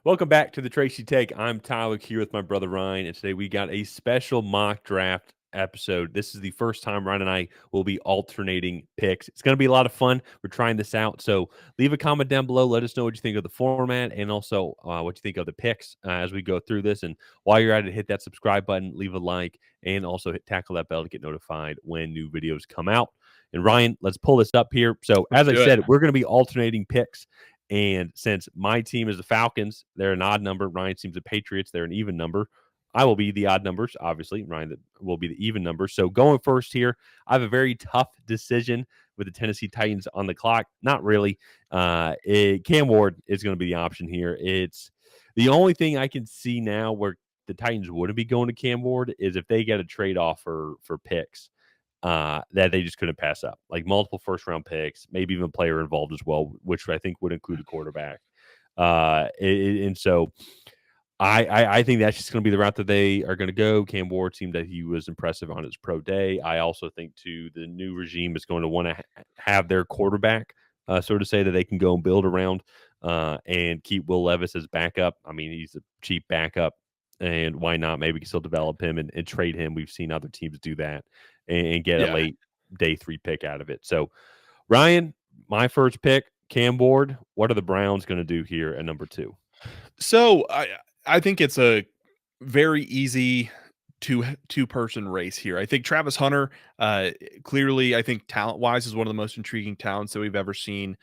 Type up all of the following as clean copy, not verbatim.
Welcome back to the Tracy Take. I'm Tyler here with my brother Ryan, and today we got a special mock draft episode. This is the first time Ryan and I will be alternating picks. It's going to be a lot of fun. We're trying this out, so leave a comment down below. Let us know what you think of the format and also what you think of the picks as we go through this. And while you're at it, hit that subscribe button, leave a like, and also tackle that bell to get notified when new videos come out. And Ryan, let's pull this up here. So as I said, we're going to be alternating picks. And since my team is the Falcons, they're an odd number. Ryan's team's the Patriots, they're an even number. I will be the odd numbers, obviously. Ryan will be the even number. So going first here, I have a very tough decision with the Tennessee Titans on the clock. Not really. Cam Ward is going to be the option here. It's the only thing I can see now where the Titans wouldn't be going to Cam Ward is if they get a trade offer for picks. That they just couldn't pass up, like multiple first-round picks, maybe even a player involved as well, which I think would include a quarterback. And so I think that's just going to be the route that they are going to go. Cam Ward seemed that he was impressive on his pro day. I also think, too, the new regime is going to want to have their quarterback, so to say, that they can go and build around and keep Will Levis as backup. I mean, he's a cheap backup. And why not? Maybe we can still develop him and trade him. We've seen other teams do that and get a late day 3 pick out of it. So, Ryan, my first pick, Cam Ward. What are the Browns going to do here at number 2? So I think it's a very easy two-person race here. I think Travis Hunter, clearly, I think talent-wise is one of the most intriguing talents that we've ever seen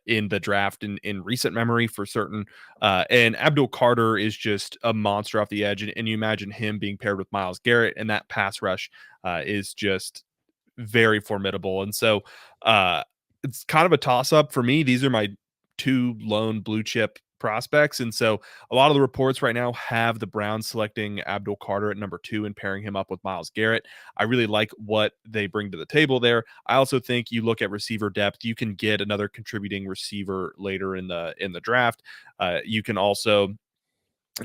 in the draft in recent memory for certain. And Abdul Carter is just a monster off the edge. And you imagine him being paired with Myles Garrett, and that pass rush is just very formidable. And so it's kind of a toss-up for me. These are my 2 lone blue chip prospects. And so a lot of the reports right now have the Browns selecting Abdul Carter at number 2 and pairing him up with Myles Garrett. I really like what they bring to the table there. I also think you look at receiver depth, you can get another contributing receiver later in the draft. You can also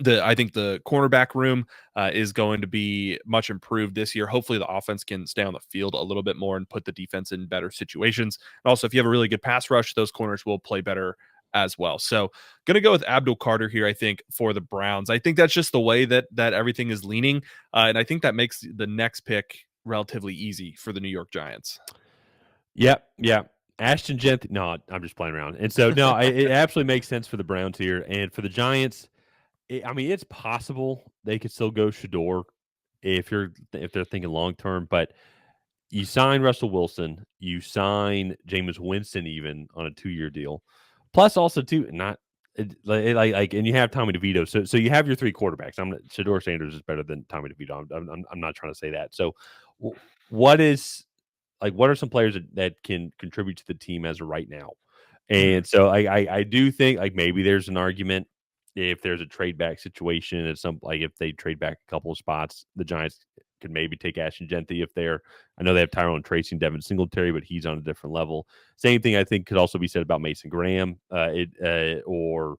I think the cornerback room is going to be much improved this year. Hopefully the offense can stay on the field a little bit more and put the defense in better situations. And also, if you have a really good pass rush, those corners will play better as well. So going to go with Abdul Carter here, I think, for the Browns. I think that's just the way that everything is leaning. And I think that makes the next pick relatively easy for the New York Giants. Yeah. Ashton Jeanty. No, I'm just playing around. And so, no, it absolutely makes sense for the Browns here. And for the Giants, it's possible they could still go Shedeur if they're thinking long-term. But you sign Russell Wilson, you sign Jameis Winston even on a 2-year deal. Plus, also too, and you have Tommy DeVito, so you have your 3 quarterbacks. Shedeur Sanders is better than Tommy DeVito. I'm not trying to say that. So, what are some players that can contribute to the team as of right now? And so, I do think maybe there's an argument if there's a trade back situation at if they trade back a couple of spots, the Giants could maybe take Ashton Jeanty if they're. I know they have Tyrone Tracy and Devin Singletary, but he's on a different level. Same thing I think could also be said about Mason Graham, or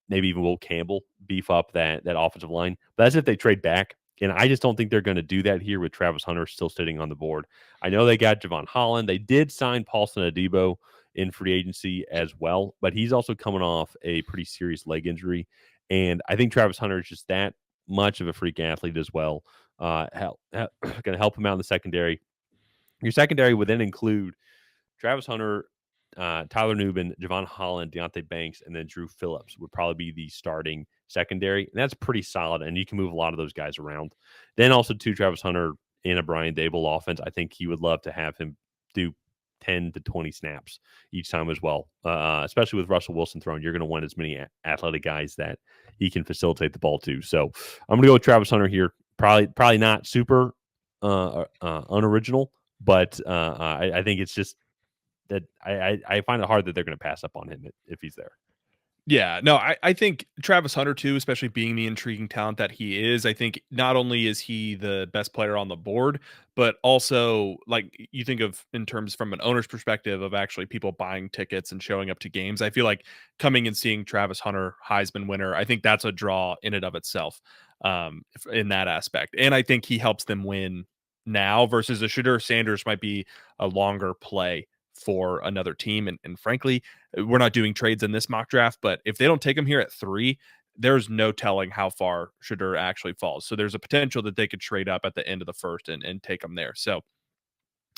maybe even Will Campbell beef up that offensive line. But that's if they trade back, and I just don't think they're going to do that here with Travis Hunter still sitting on the board. I know they got Javon Holland. They did sign Paulson Adebo in free agency as well, but he's also coming off a pretty serious leg injury, and I think Travis Hunter is just that much of a freak athlete as well. Going to help him out in the secondary. Your secondary would then include Travis Hunter, Tyler Nubin, Javon Holland, Deontay Banks, and then Drew Phillips would probably be the starting secondary. And that's pretty solid, and you can move a lot of those guys around. Then also, too, Travis Hunter in a Brian Daboll offense, I think he would love to have him do 10 to 20 snaps each time as well, especially with Russell Wilson throwing. You're going to want as many athletic guys that he can facilitate the ball to. So I'm going to go with Travis Hunter here. Probably not super unoriginal, but I think it's just that I find it hard that they're going to pass up on him if he's there. Yeah, no, I think Travis Hunter too, especially being the intriguing talent that he is. I think not only is he the best player on the board, but also like you think of in terms from an owner's perspective of actually people buying tickets and showing up to games. I feel like coming and seeing Travis Hunter, Heisman winner, I think that's a draw in and of itself in that aspect. And I think he helps them win now versus a Shedeur Sanders might be a longer play for another team. And frankly, we're not doing trades in this mock draft, but if they don't take him here at 3, there's no telling how far Shedeur actually falls. So there's a potential that they could trade up at the end of the first and take him there. So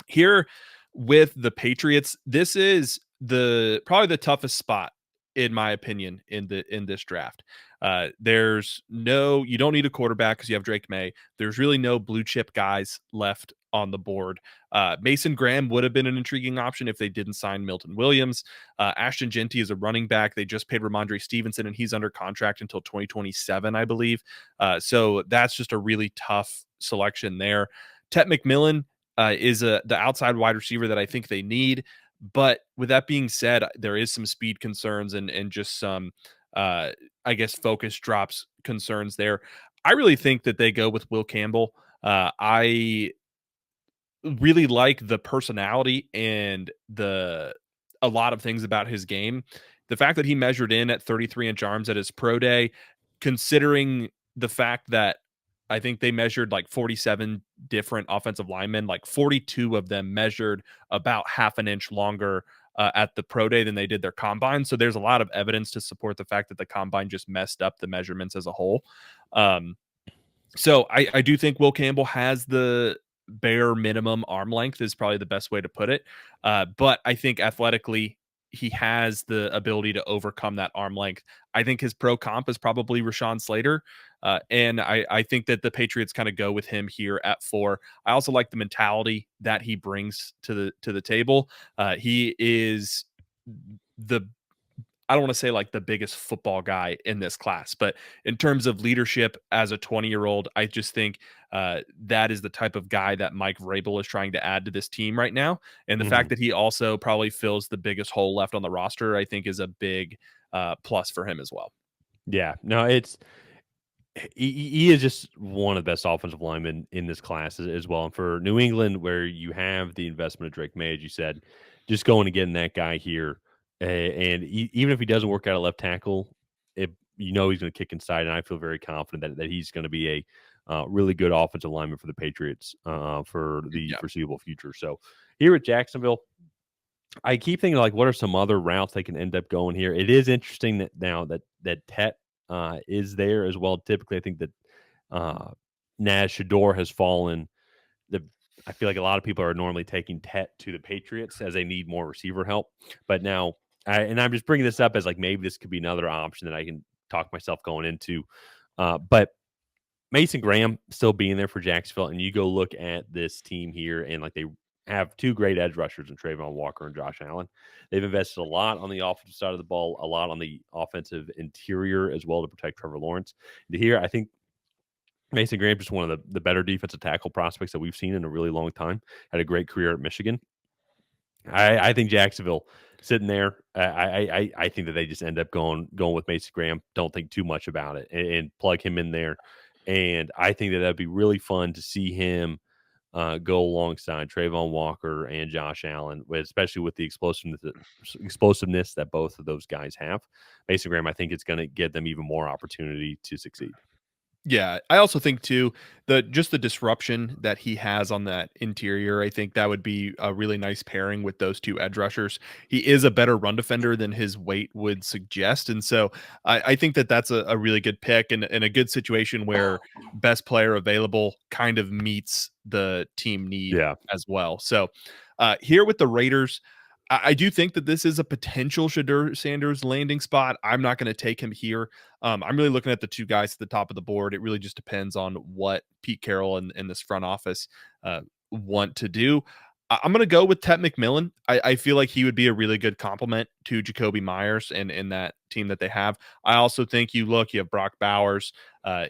here with the Patriots, this is probably the toughest spot in my opinion in this draft. You don't need a quarterback because you have Drake May. There's really no blue chip guys left on the board. Mason Graham would have been an intriguing option if they didn't sign Mykel Williams. Ashton Jeanty is a running back. They just paid Ramondre Stevenson, and he's under contract until 2027, I believe. So that's just a really tough selection there. Tetairoa McMillan is the outside wide receiver that I think they need. But with that being said, there is some speed concerns and just some, I guess, focus drops concerns there. I really think that they go with Will Campbell. I really like the personality and a lot of things about his game. The fact that he measured in at 33-inch arms at his pro day, considering the fact that I think they measured like 47 different offensive linemen, like 42 of them measured about half an inch longer at the pro day than they did their combine. So there's a lot of evidence to support the fact that the combine just messed up the measurements as a whole. So I do think Will Campbell has the bare minimum arm length is probably the best way to put it. But I think athletically, he has the ability to overcome that arm length. I think his pro comp is probably Rashawn Slater. And I think that the Patriots kind of go with him here at 4. I also like the mentality that he brings to the table. He is I don't want to say like the biggest football guy in this class, but in terms of leadership as a 20-year-old, I just think that is the type of guy that Mike Vrabel is trying to add to this team right now. And the fact that he also probably fills the biggest hole left on the roster, I think is a big plus for him as well. Yeah, no, he is just one of the best offensive linemen in this class as well. And for New England, where you have the investment of Drake May, as you said, just going and getting that guy here. And even if he doesn't work out at left tackle, he's going to kick inside. And I feel very confident that he's going to be a really good offensive lineman for the Patriots for the foreseeable future. So here at Jacksonville, I keep thinking, like, what are some other routes they can end up going here? It is interesting that now that Tet is there as well. Typically, I think that Naz Shedeur has fallen. I feel like a lot of people are normally taking Tet to the Patriots as they need more receiver help. But now, I'm just bringing this up as like maybe this could be another option that I can talk myself going into. But Mason Graham still being there for Jacksonville, and you go look at this team here, and like they have 2 great edge rushers in Jalon Walker and Josh Allen. They've invested a lot on the offensive side of the ball, a lot on the offensive interior as well to protect Trevor Lawrence. And here, I think Mason Graham is one of the better defensive tackle prospects that we've seen in a really long time. Had a great career at Michigan. I think Jacksonville sitting there, I think that they just end up going with Mason Graham. Don't think too much about it and plug him in there. And I think that that'd be really fun to see him go alongside Jalon Walker and Josh Allen, especially with the explosiveness that both of those guys have. Mason Graham, I think it's going to give them even more opportunity to succeed. Yeah, I also think too the disruption that he has on that interior. I think that would be a really nice pairing with those 2 edge rushers. He is a better run defender than his weight would suggest, and so I think that that's a really good pick and a good situation where best player available kind of meets the team need as well. So here with the Raiders, I do think that this is a potential Shedeur Sanders landing spot. I'm not going to take him here. I'm really looking at the 2 guys at the top of the board. It really just depends on what Pete Carroll and this front office want to do. I'm going to go with Tetairoa McMillan. I feel like he would be a really good complement to Jakobi Meyers and in that team that they have. I also think you have Brock Bowers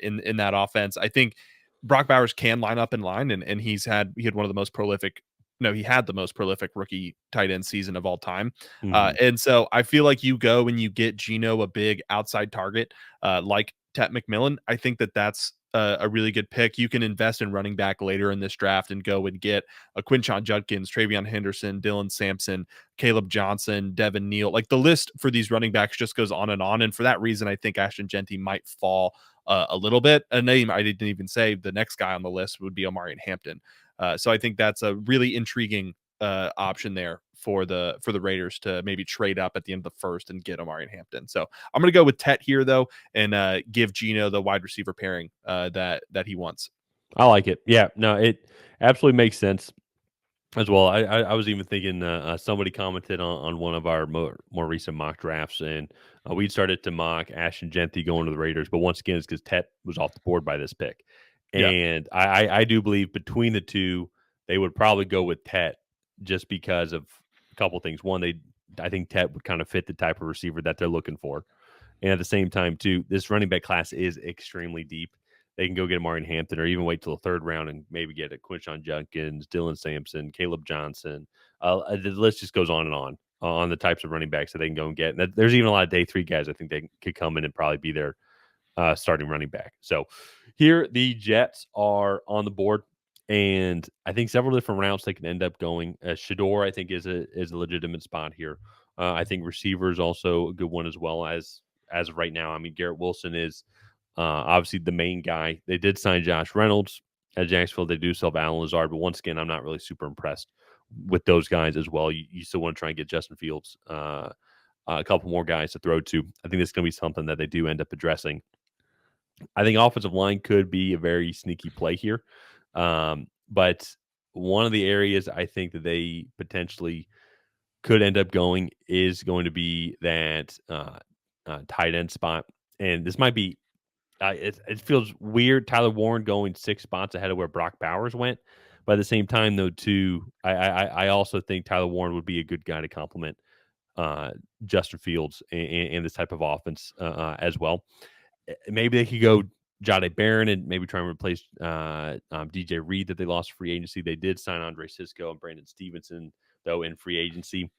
in that offense. I think Brock Bowers can line up in line, and he had one of the most prolific. No, he had the most prolific rookie tight end season of all time. And so I feel like you go and you get Geno a big outside target like Tetairoa McMillan. I think that that's a really good pick. You can invest in running back later in this draft and go and get a Quinshon Judkins, Travion Henderson, Dylan Sampson, Caleb Johnson, Devin Neal. Like the list for these running backs just goes on. And for that reason, I think Ashton Jeanty might fall a little bit. A name I didn't even say, the next guy on the list would be Omarion Hampton. So I think that's a really intriguing option there for the Raiders to maybe trade up at the end of the first and get Omarion Hampton. So I'm going to go with Tet here though, and give Geno the wide receiver pairing that he wants. I like it. Yeah, no, it absolutely makes sense as well. I was even thinking somebody commented on one of our more recent mock drafts, and we started to mock Ashton Jeanty going to the Raiders, but once again, it's because Tet was off the board by this pick, Yeah. and I do believe between the two, they would probably go with Tet just because of a couple things. One, I think Tet would kind of fit the type of receiver that they're looking for, and at the same time, too, this running back class is extremely deep. They can go get Omarion Hampton or even wait till the third round and maybe get a Quinshon Judkins, Dylan Sampson, Caleb Johnson. The list just goes on the types of running backs that they can go and get. And there's even a lot of day 3 guys I think they could come in and probably be their starting running back. So here the Jets are on the board, and I think several different routes they can end up going. Shedeur, I think, is a legitimate spot here. I think receiver is also a good one as well as of right now. I mean, Garrett Wilson is obviously the main guy. They did sign Josh Reynolds at Jacksonville. They do still have Alan Lazard, but once again, I'm not really super impressed with those guys as well. You still want to try and get Justin Fields, a couple more guys to throw to. I think this is going to be something that they do end up addressing. I think offensive line could be a very sneaky play here. But one of the areas I think that they potentially could end up going is going to be that tight end spot. And this might be it feels weird, Tyler Warren going 6 spots ahead of where Brock Bowers went. But at the same time, though, too, I also think Tyler Warren would be a good guy to complement Justin Fields and this type of offense as well. Maybe they could go Jahdae Barron and maybe try and replace DJ Reed that they lost free agency. They did sign Andre Cisco and Brandon Stevenson, though, in free agency.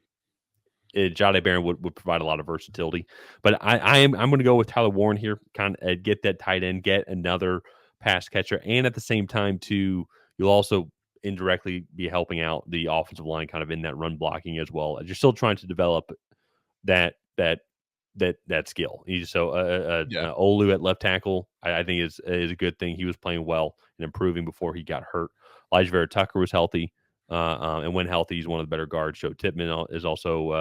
Jahdae Barron would provide a lot of versatility, but I'm going to go with Tyler Warren here. Kind of get that tight end, get another pass catcher, and at the same time, too, you'll also indirectly be helping out the offensive line, kind of in that run blocking as well. You're still trying to develop that skill. Olu at left tackle, I think is a good thing. He was playing well and improving before he got hurt. Elijah Vera Tucker was healthy. And when healthy, he's one of the better guards. Joe Tippmann is also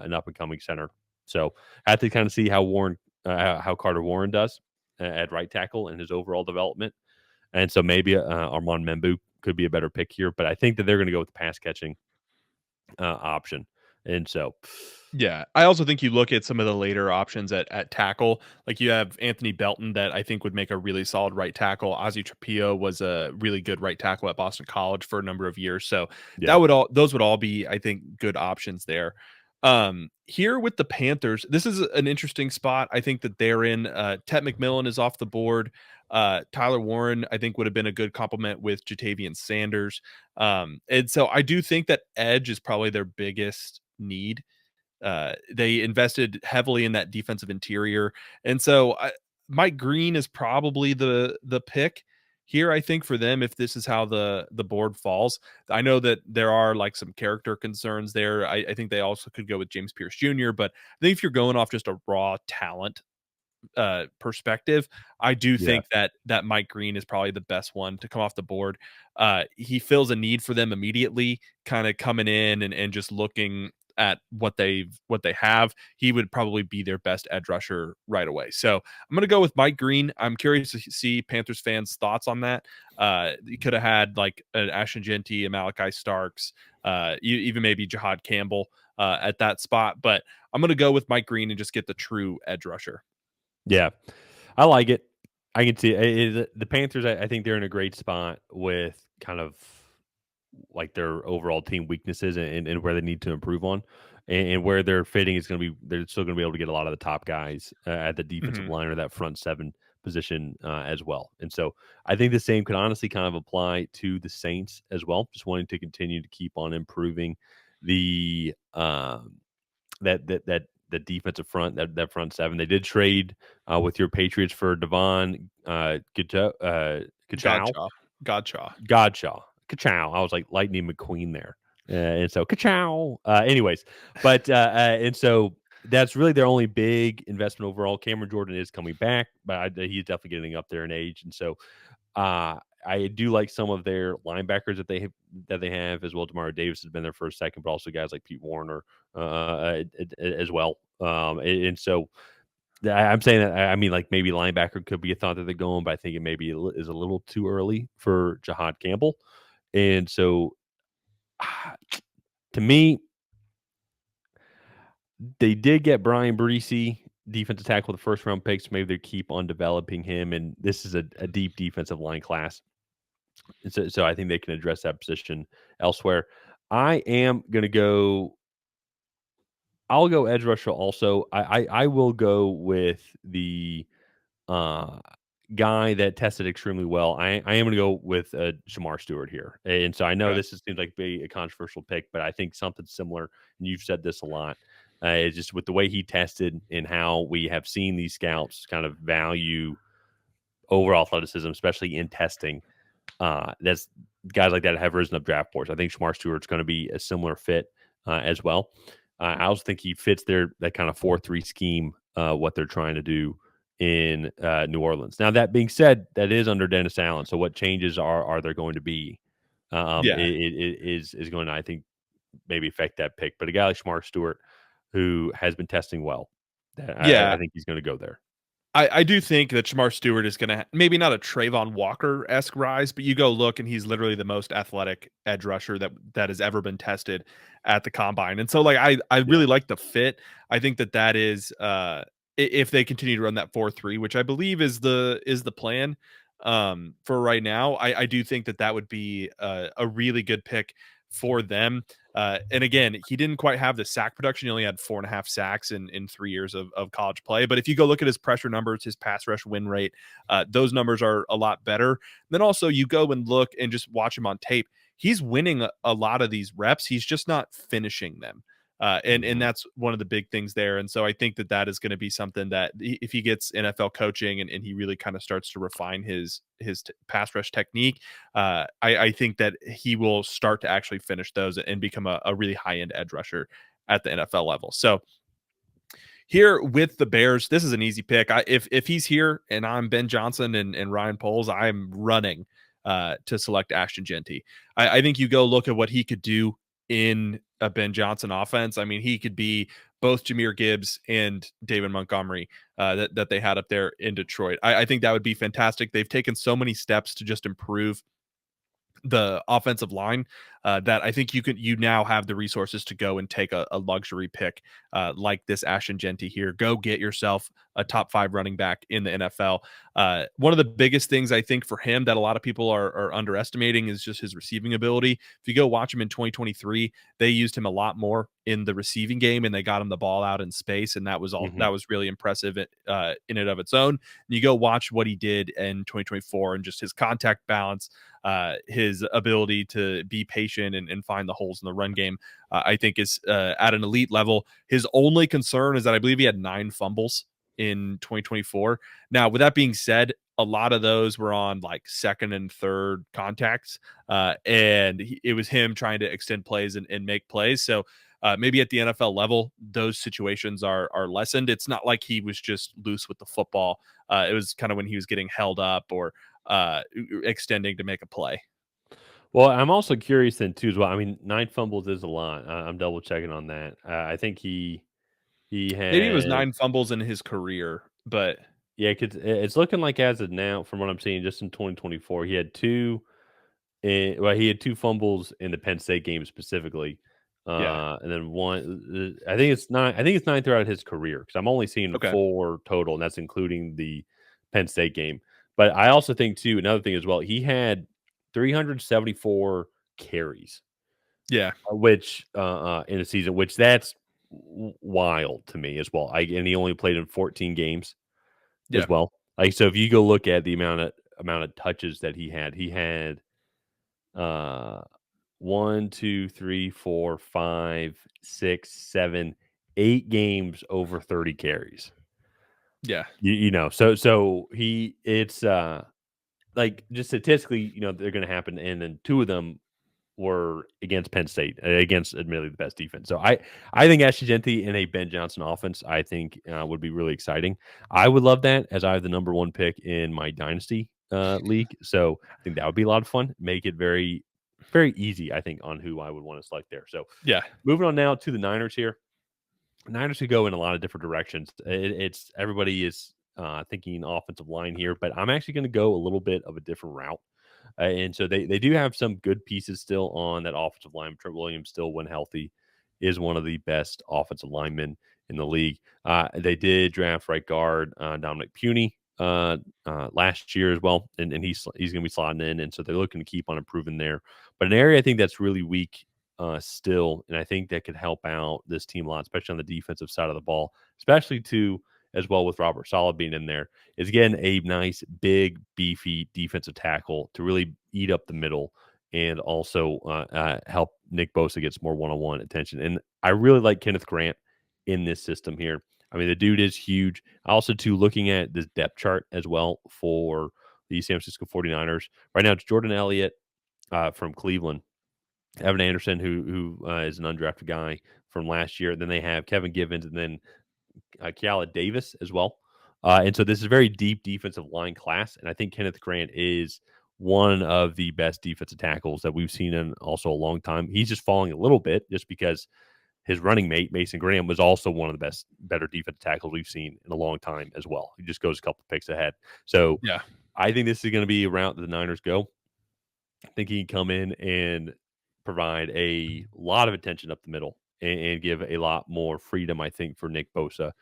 an up-and-coming center. So I have to kind of see how Carter Warren does at right tackle and his overall development. And so maybe Armand Membou could be a better pick here. But I think that they're going to go with the pass-catching option. And so... Yeah, I also think you look at some of the later options at tackle. Like you have Anthony Belton that I think would make a really solid right tackle. Ozzie Trapillo was a really good right tackle at Boston College for a number of years. So those would all be, I think, good options there. Here with the Panthers, this is an interesting spot. I think that they're in. Tet McMillan is off the board. Tyler Warren, I think, would have been a good complement with Ja'Tavion Sanders. And so I do think that edge is probably their biggest need. They invested heavily in that defensive interior, and so Mike Green is probably the pick here, I think, for them if this is how the board falls. I know that there are like some character concerns there. I think they also could go with James Pearce Jr., but I think if you're going off just a raw talent perspective, I do think that Mike Green is probably the best one to come off the board. He fills a need for them immediately, kind of coming in and just looking at what they have. He would probably be their best edge rusher right away. So I'm going to go with Mike Green. I'm curious to see Panthers fans' thoughts on that. You could have had like an Ashton Jeanty, a Malaki Starks, even maybe Jihaad Campbell at that spot. But I'm going to go with Mike Green and just get the true edge rusher. Yeah, I like it. I can see the Panthers. I think they're in a great spot with kind of like their overall team weaknesses and where they need to improve on, and where they're fitting is going to be. They're still going to be able to get a lot of the top guys at the defensive line or that front 7 position as well. And so I think the same could honestly kind of apply to the Saints as well. Just wanting to continue to keep on improving the the defensive front, that front 7. They did trade with your Patriots for Devon Godshaw. Ka-chow. I was like Lightning McQueen there. And so ka-chow. Anyways, but and so that's really their only big investment overall. Cameron Jordan is coming back, but he's definitely getting up there in age. And so I I do like some of their linebackers that they have as well. Demario Davis has been there for a second, but also guys like Pete Warner as well. And so I'm saying that I mean like maybe linebacker could be a thought that they're going, but I think it maybe is a little too early for Jihaad Campbell. And so to me, they did get Brian Breesy, defensive tackle, the first round picks. Maybe they keep on developing him, and this is a deep defensive line class. And so I think they can address that position elsewhere. I am going to go. I'll go edge rusher also. I will go with the guy that tested extremely well. I am going to go with Shemar Stewart here. And so I know this seems like a controversial pick, but I think something similar, and you've said this a lot, just with the way he tested and how we have seen these scouts kind of value overall athleticism, especially in testing. That's guys like that have risen up draft boards. I think Shemar Stewart's going to be a similar fit as well. I also think he fits that kind of 4-3 scheme, what they're trying to do in New Orleans. Now, that being said, that is under Dennis Allen. So what changes are there going to be? It is going to, I think, maybe affect that pick. But a guy like Shemar Stewart, who has been testing well, I think he's going to go there. I do think that Shemar Stewart is going to maybe not a Trayvon Walker-esque rise, but you go look and he's literally the most athletic edge rusher that has ever been tested at the combine. And so like I really like the fit. I think that is if they continue to run that 4-3, which I believe is the plan for right now, I do think that would be a really good pick for them. And again, he didn't quite have the sack production. He only had 4.5 sacks in 3 years of college play. But if you go look at his pressure numbers, his pass rush win rate, those numbers are a lot better. Then also you go and look and just watch him on tape. He's winning a lot of these reps. He's just not finishing them. And that's one of the big things there. And so I think that is going to be something that if he gets NFL coaching and he really kind of starts to refine his pass rush technique, I think that he will start to actually finish those and become a really high end edge rusher at the NFL level. So here with the Bears, this is an easy pick. If he's here and I'm Ben Johnson and Ryan Poles, I'm running to select Ashton Jeanty. I think you go look at what he could do in a Ben Johnson offense. I mean, he could be both Jahmyr Gibbs and David Montgomery that they had up there in Detroit. I think that would be fantastic. They've taken so many steps to just improve the offensive line that I think you now have the resources to go and take a luxury pick like this Ashton Jeanty here. Go get yourself a top 5 running back in the NFL. One of the biggest things I think for him that a lot of people are underestimating is just his receiving ability. If you go watch him in 2023, they used him a lot more in the receiving game and they got him the ball out in space. And that was all that was really impressive in and of its own. And you go watch what he did in 2024 and just his contact balance, his ability to be patient and find the holes in the run game, I think is at an elite level. His only concern is that I believe he had 9 fumbles in 2024. Now, with that being said, a lot of those were on like second and third contacts, and it was him trying to extend plays and make plays. So maybe at the NFL level, those situations are lessened. It's not like he was just loose with the football. It was kind of when he was getting held up or extending to make a play. Well, I'm also curious then too as well. I mean, 9 fumbles is a lot. I'm double checking on that. I think he had Maybe it was 9 fumbles in his career, but yeah, because it's looking like as of now, from what I'm seeing, just in 2024, he had 2. He had 2 fumbles in the Penn State game specifically, and then 1. I think it's 9. I think it's 9 throughout his career because I'm only seeing 4 total, and that's including the Penn State game. But I also think too another thing as well. He had 374 carries. Yeah, which in a season, which that's wild to me as well. And he only played in 14 games as well. Like so, if you go look at the amount of touches that he had 1, 2, 3, 4, 5, 6, 7, 8 games over 30 carries. Yeah, you know, so it's like just statistically, you know, they're going to happen, and then 2 of them were against Penn State, against admittedly the best defense. So I think Ashton Jeanty in a Ben Johnson offense, I think would be really exciting. I would love that as I have the number 1 pick in my dynasty league. So I think that would be a lot of fun. Make it very, very easy, I think, on who I would want to select there. So Yeah. moving on now to the Niners here. Niners could go in a lot of different directions. It's everybody is thinking offensive line here, but I'm actually going to go a little bit of a different route. And so they do have some good pieces still on that offensive line. Trent Williams still, when healthy, is one of the best offensive linemen in the league. They did draft right guard Dominic Puny last year as well, and he's going to be slotting in, and so they're looking to keep on improving there. But an area I think that's really weak still, and I think that could help out this team a lot, especially on the defensive side of the ball, especially too as well with Robert Saleh being in there, is getting a nice, big, beefy defensive tackle to really eat up the middle and also help Nick Bosa get some more one-on-one attention. And I really like Kenneth Grant in this system here. I mean, the dude is huge. Also, too, looking at this depth chart as well for the San Francisco 49ers. Right now, it's Jordan Elliott from Cleveland, Evan Anderson, who is an undrafted guy from last year. Then they have Kevin Givens, and then Keala Davis as well. And so this is a very deep defensive line class. And I think Kenneth Grant is one of the best defensive tackles that we've seen in also a long time. He's just falling a little bit just because his running mate, Mason Graham, was also one of the better defensive tackles we've seen in a long time as well. He just goes a couple picks ahead. So Yeah. I think this is going to be a route that the Niners go. I think he can come in and provide a lot of attention up the middle and give a lot more freedom, I think, for Nick Bosa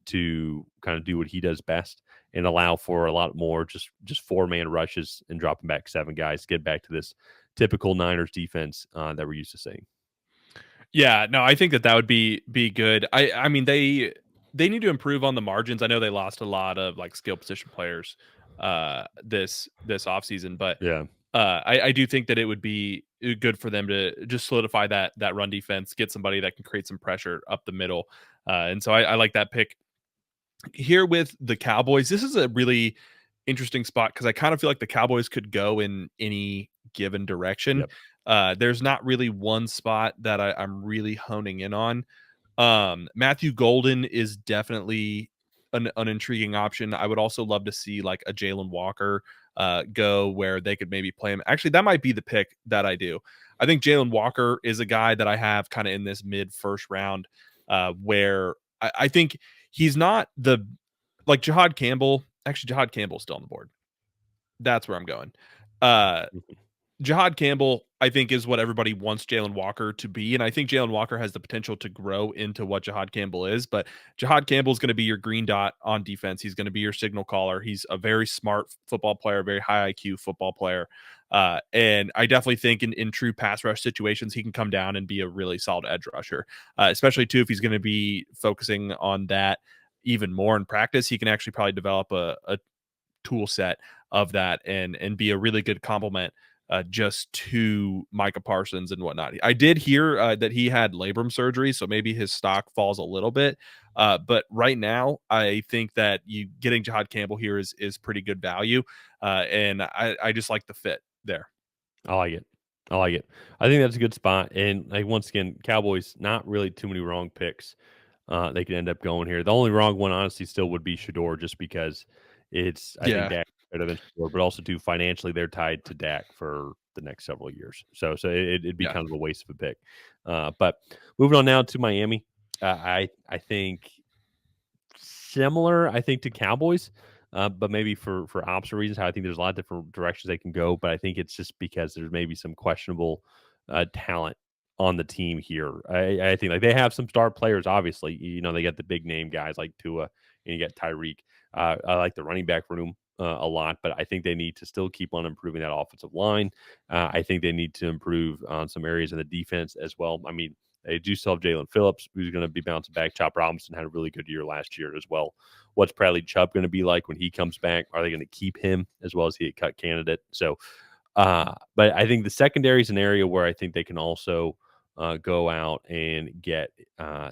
to kind of do what he does best and allow for a lot more just 4-man rushes and dropping back 7 guys, get back to this typical Niners defense that we're used to seeing. Yeah, no, I think that would be good. I mean they need to improve on the margins. I know they lost a lot of like skill position players this offseason, but Yeah. I do think that it would be good for them to just solidify that run defense, get somebody that can create some pressure up the middle. And so I like that pick. Here with the Cowboys, this is a really interesting spot because I kind of feel like the Cowboys could go in any given direction. Yep. There's not really one spot that I'm really honing in on. Matthew Golden is definitely an intriguing option. I would also love to see like a Jalon Walker go where they could maybe play him. Actually, that might be the pick that I do. I think Jalon Walker is a guy that I have kind of in this mid first round where I think he's not the like Jihaad Campbell. Actually, Jihaad Campbell's still on the board. That's where I'm going. Jihaad Campbell, I think, is what everybody wants Jalon Walker to be. And I think Jalon Walker has the potential to grow into what Jihaad Campbell is. But Jihaad Campbell is going to be your green dot on defense. He's going to be your signal caller. He's a very smart football player, very high IQ football player. And I definitely think in true pass rush situations, he can come down and be a really solid edge rusher, especially, too, if he's going to be focusing on that even more in practice. He can actually probably develop a tool set of that and be a really good complement just to Micah Parsons and whatnot. I did hear that he had labrum surgery, so maybe his stock falls a little bit. But right now, I think that you getting Jihaad Campbell here is pretty good value, and I just like the fit there. I like it. I think that's a good spot. And like once again, Cowboys, not really too many wrong picks. They could end up going here. The only wrong one, honestly, still would be Shedeur, just because I think Dak better than Shedeur, but also too financially they're tied to Dak for the next several years. So it'd be kind of a waste of a pick. But moving on now to Miami, I think similar, I think, to Cowboys. But maybe for opposite reasons. How I think there's a lot of different directions they can go, but I think it's just because there's maybe some questionable talent on the team here. I think like they have some star players. Obviously, they got the big name guys like Tua, and you got Tyreek. I like the running back room a lot, but I think they need to still keep on improving that offensive line. I think they need to improve on some areas in the defense as well. I mean, they do still have Jalen Phillips, who's going to be bouncing back. Chop Robinson had a really good year last year as well. What's Bradley Chubb going to be like when he comes back? Are they going to keep him as well as he a cut candidate? So, but I think the secondary is an area where I think they can also go out and get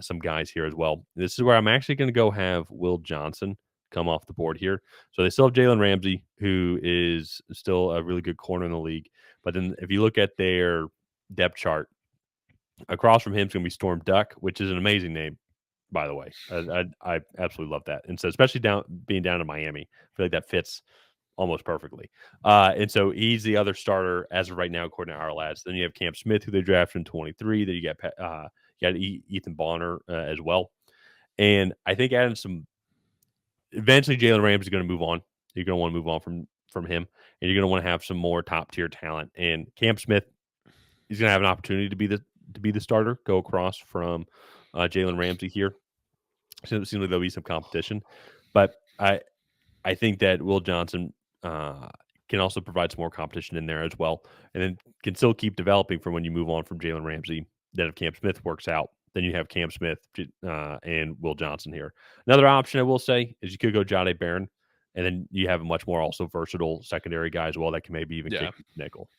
some guys here as well. This is where I'm actually going to go have Will Johnson come off the board here. So they still have Jalen Ramsey, who is still a really good corner in the league. But then if you look at their depth chart, across from him is going to be Storm Duck, which is an amazing name, by the way. I absolutely love that. And so especially being down in Miami, I feel like that fits almost perfectly. And so he's the other starter as of right now, according to our lads. Then you have Cam Smith, who they drafted in 23. Then you got Ethan Bonner as well. And I think adding some eventually Jalen Ramsey is going to move on. You're going to want to move on from him, and you're going to want to have some more top tier talent. And Cam Smith, he's going to have an opportunity to be the starter, go across from Jalen Ramsey here. So it seems like there'll be some competition, but I think that Will Johnson can also provide some more competition in there as well, and then can still keep developing from when you move on from Jalen Ramsey. Then if Cam Smith works out, then you have Cam Smith and Will Johnson here. Another option I will say is you could go Jahdae Barron, and then you have a much more also versatile secondary guy as well that can maybe even kick nickel.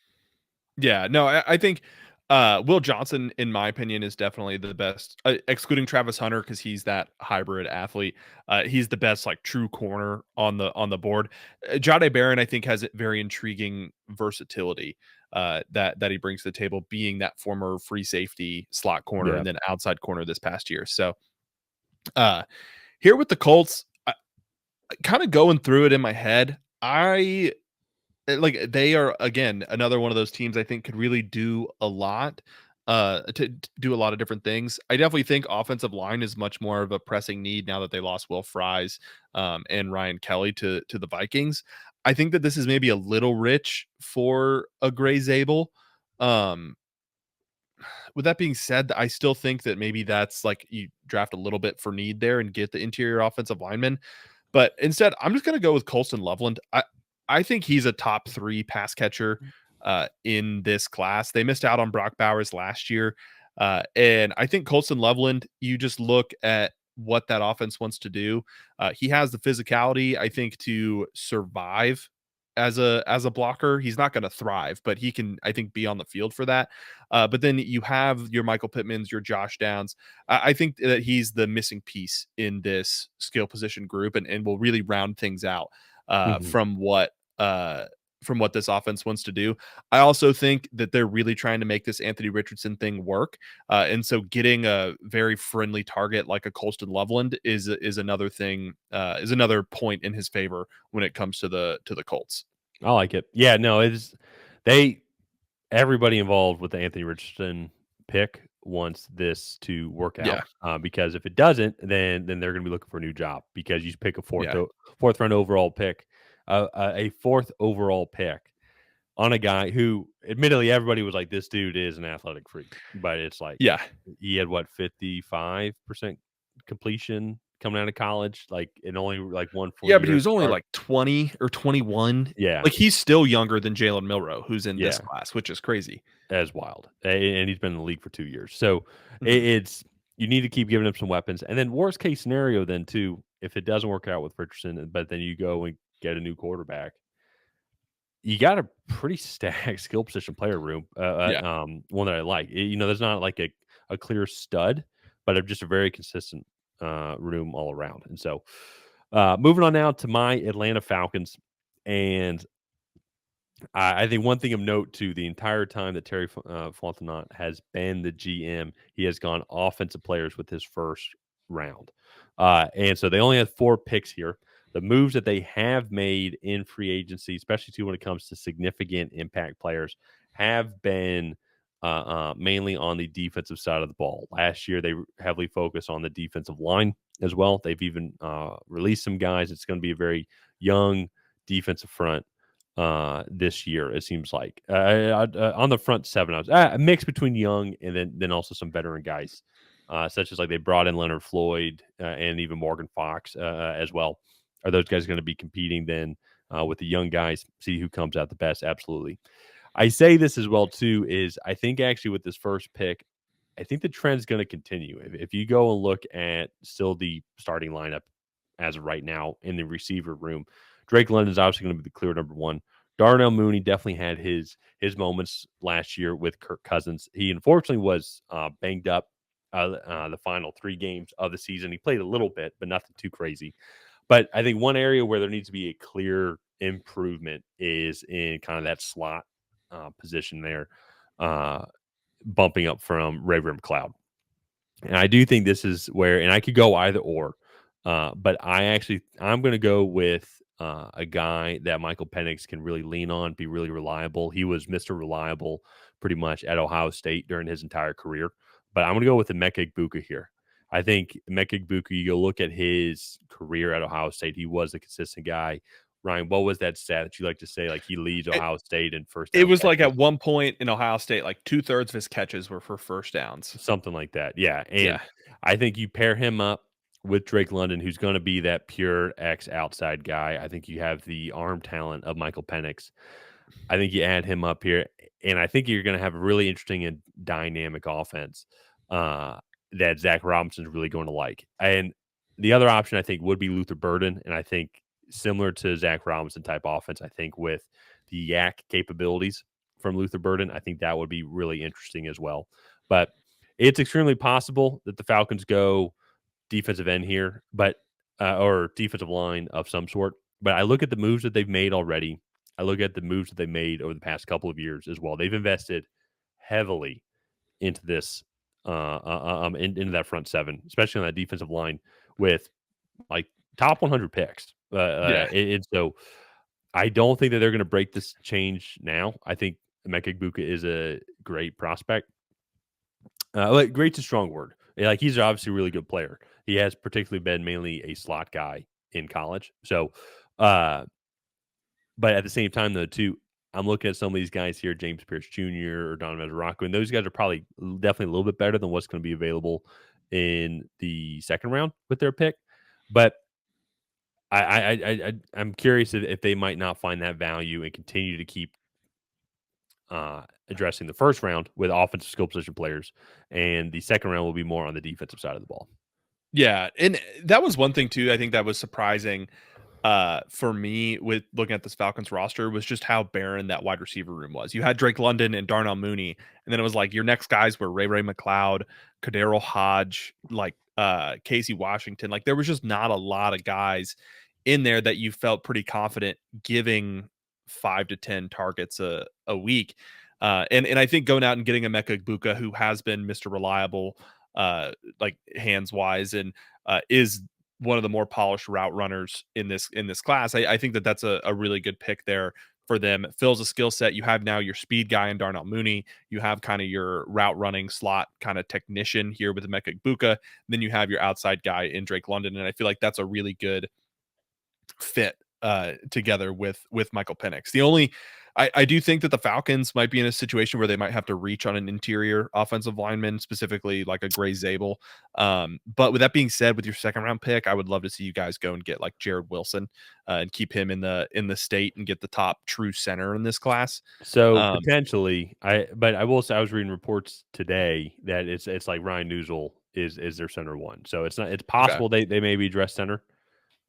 Yeah, no, I think Will Johnson, in my opinion, is definitely the best, excluding Travis Hunter because he's that hybrid athlete. He's the best like true corner on the board. Jahdae Barron, I think, has very intriguing versatility that he brings to the table, being that former free safety slot corner and then outside corner this past year. So here with the Colts, kind of going through it in my head, they are again another one of those teams I think could really do a lot to do a lot of different things. I definitely think offensive line is much more of a pressing need now that they lost Will Fries and Ryan Kelly to the Vikings. I think that this is maybe a little rich for a Grey Zabel. With that being said, I still think that maybe that's like you draft a little bit for need there and get the interior offensive lineman. But instead, I'm just going to go with Colston Loveland. I think he's a top 3 pass catcher in this class. They missed out on Brock Bowers last year. And I think Colston Loveland, you just look at what that offense wants to do. He has the physicality, I think, to survive as a blocker. He's not going to thrive, but he can, I think, be on the field for that. But then you have your Michael Pittmans, your Josh Downs. I think that he's the missing piece in this skill position group and will really round things out from what this offense wants to do. I also think that they're really trying to make this Anthony Richardson thing work. And so getting a very friendly target like a Colston Loveland is another thing, is another point in his favor when it comes to the Colts. I like it. Yeah, no, everybody involved with the Anthony Richardson pick wants this to work out. Because if it doesn't, then they're going to be looking for a new job because you pick a fourth round overall pick. A 4th overall pick on a guy who, admittedly, everybody was like, "This dude is an athletic freak," but it's like, he had 55% completion coming out of college, like in only like 1 4 but he was only like 20 or 21. Like he's still younger than Jalen Milroe, who's in this class, which is crazy. As wild, and he's been in the league for 2 years, so it's you need to keep giving him some weapons, and then worst case scenario, then too, if it doesn't work out with Richardson, but then you go and get a new quarterback, you got a pretty stacked skill position player room. One that I like. There's not like a clear stud, but just a very consistent room all around. And so, moving on now to my Atlanta Falcons, and I think one thing of note too, the entire time that Terry Fontenot has been the GM, he has gone offensive players with his first round, and so they only had 4 picks here. The moves that they have made in free agency, especially too when it comes to significant impact players, have been mainly on the defensive side of the ball. Last year, they heavily focused on the defensive line as well. They've even released some guys. It's going to be a very young defensive front this year, it seems like. On the front 7, I was a mix between young and then also some veteran guys, such as like they brought in Leonard Floyd and even Morgan Fox as well. Are those guys going to be competing then with the young guys, see who comes out the best? Absolutely. I say this as well, too, is I think actually with this first pick, I think the trend's going to continue. If you go and look at still the starting lineup as of right now in the receiver room, Drake London's obviously going to be the clear number 1. Darnell Mooney definitely had his moments last year with Kirk Cousins. He unfortunately was banged up the final 3 games of the season. He played a little bit, but nothing too crazy. But I think one area where there needs to be a clear improvement is in kind of that slot position there, bumping up from Ray-Ray McCloud. And I do think this is where, and I could go either or, but I'm going to go with a guy that Michael Penix can really lean on, be really reliable. He was Mr. Reliable pretty much at Ohio State during his entire career. But I'm going to go with Emeka Egbuka here. I think Emeka Egbuka, you go look at his career at Ohio State, he was a consistent guy. Ryan, what was that stat that you like to say? Like he leads Ohio State in first down It was like catches? at one point in Ohio State, like 2/3 of his catches were for first downs. Something like that. Yeah. And Yeah. I think you pair him up with Drake London, who's going to be that pure X outside guy. I think you have the arm talent of Michael Penix. I think you add him up here, and I think you're going to have a really interesting and dynamic offense that Zach Robinson's really going to like. And the other option, I think, would be Luther Burden, and I think similar to Zach Robinson type offense, I think with the yak capabilities from Luther Burden, I think that would be really interesting as well. But it's extremely possible that the Falcons go defensive end here, but or defensive line of some sort. But I look at the moves that they've made already. I look at the moves that they made over the past couple of years as well. They've invested heavily into this, into that front seven, especially on that defensive line with like top 100 picks. And so I don't think that they're going to break this change now. I think Emeka Egbuka is a great prospect. Great's a strong word. Like he's obviously a really good player. He has particularly been mainly a slot guy in college. So, but at the same time, though, too, I'm looking at some of these guys here, James Pearce Jr. or Donovan Rocco, and those guys are probably definitely a little bit better than what's going to be available in the second round with their pick. But I'm curious if they might not find that value and continue to keep addressing the first round with offensive skill position players, and the second round will be more on the defensive side of the ball. Yeah, and that was one thing too. I think that was surprising for me with looking at this Falcons roster was just how barren that wide receiver room was. You had Drake London and Darnell Mooney, and then it was like your next guys were Ray McLeod, Kadero Hodge, like Casey Washington. Like there was just not a lot of guys in there that you felt pretty confident giving 5 to 10 targets a week. And I think going out and getting Emeka Egbuka, who has been Mr. Reliable, like hands wise, and is one of the more polished route runners in this class. I think that that's a really good pick there for them. It fills a skill set. You have now your speed guy in Darnell Mooney. You have kind of your route running slot kind of technician here with Emeka Egbuka. Then you have your outside guy in Drake London, and I feel like that's a really good fit together with Michael Penix. The only I do think that the Falcons might be in a situation where they might have to reach on an interior offensive lineman, specifically like a Grey Zabel. But with that being said, with your second round pick, I would love to see you guys go and get like Jared Wilson and keep him in the state and get the top true center in this class. So potentially, but I will say I was reading reports today that it's like Ryan Newsel is their center one. So it's possible they maybe address center.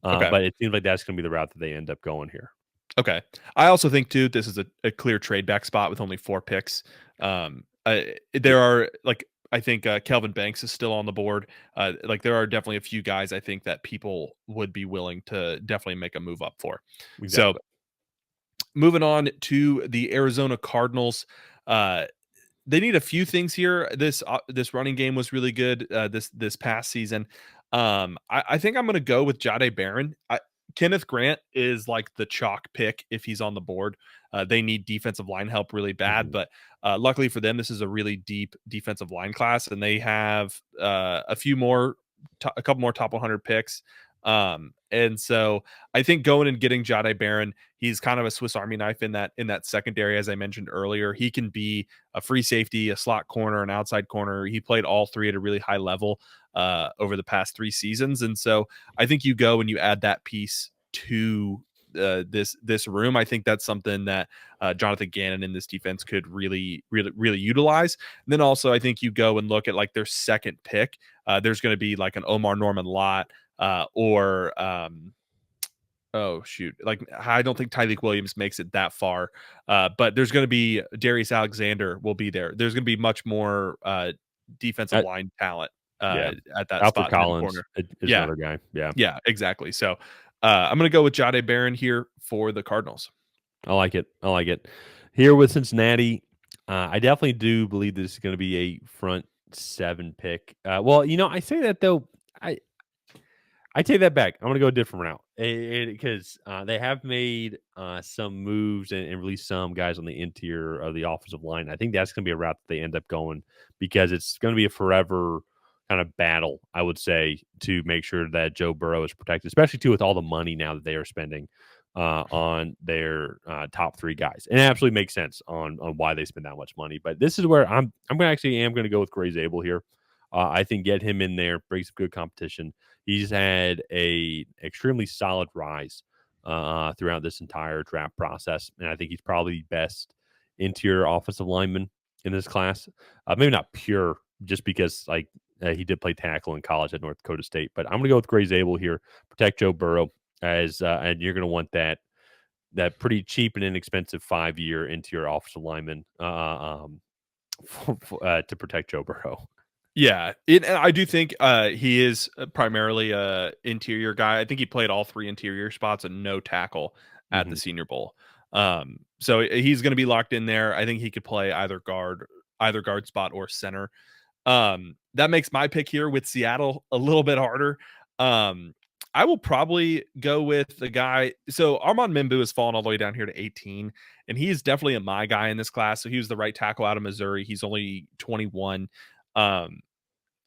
But it seems like that's going to be the route that they end up going here. Okay. I also think, too, this is a clear trade back spot with only 4 picks. There are, like, I think Kelvin Banks is still on the board. Like, there are definitely a few guys I think that people would be willing to definitely make a move up for. Exactly. So, moving on to the Arizona Cardinals. They need a few things here. This running game was really good this past season. I think I'm going to go with Jahdae Barron. Kenneth Grant is like the chalk pick if he's on the board. They need defensive line help really bad, but luckily for them, this is a really deep defensive line class, and they have a couple more top 100 picks. And so I think going and getting Jahdae Barron, he's kind of a Swiss Army knife in that secondary, as I mentioned earlier. He can be a free safety, a slot corner, an outside corner. He played all three at a really high level over the past 3 seasons. And so I think you go and you add that piece to this room. I think that's something that Jonathan Gannon in this defense could really utilize. And then also I think you go and look at like their second pick. There's going to be like an Omar Norman-Lott or oh shoot, like I don't think Tyreek Williams makes it that far, but there's going to be Darius Alexander will be there. There's going to be much more defensive line talent at that Alfred spot Collins in the corner. is another guy. Yeah, exactly. So I'm going to go with Jahdae Barron here for the Cardinals. I like it. Here with Cincinnati, I definitely do believe this is going to be a front 7 pick. Well, I say that though. I take that back. I'm going to go a different route because they have made some moves and released some guys on the interior of the offensive line. I think that's going to be a route that they end up going because it's going to be a forever kind of battle, I would say, to make sure that Joe Burrow is protected, especially too with all the money now that they are spending on their top three guys. And it absolutely makes sense on why they spend that much money. But this is where I'm going to go with Grey Zabel here. I think get him in there, brings some good competition. He's had a extremely solid rise throughout this entire draft process, and I think he's probably best interior offensive lineman in this class. Maybe not pure, just because he did play tackle in college at North Dakota State. But I'm going to go with Grey Zabel here. Protect Joe Burrow and you're going to want that pretty cheap and inexpensive 5-year interior offensive lineman to protect Joe Burrow. Yeah, and I do think he is primarily a interior guy. I think he played all 3 interior spots and no tackle at the Senior Bowl. So he's going to be locked in there. I think he could play either guard spot or center. That makes my pick here with Seattle a little bit harder. I will probably go with the guy. So Armand Membou has fallen all the way down here to 18, and he is definitely a my guy in this class. So he was the right tackle out of Missouri. He's only 21.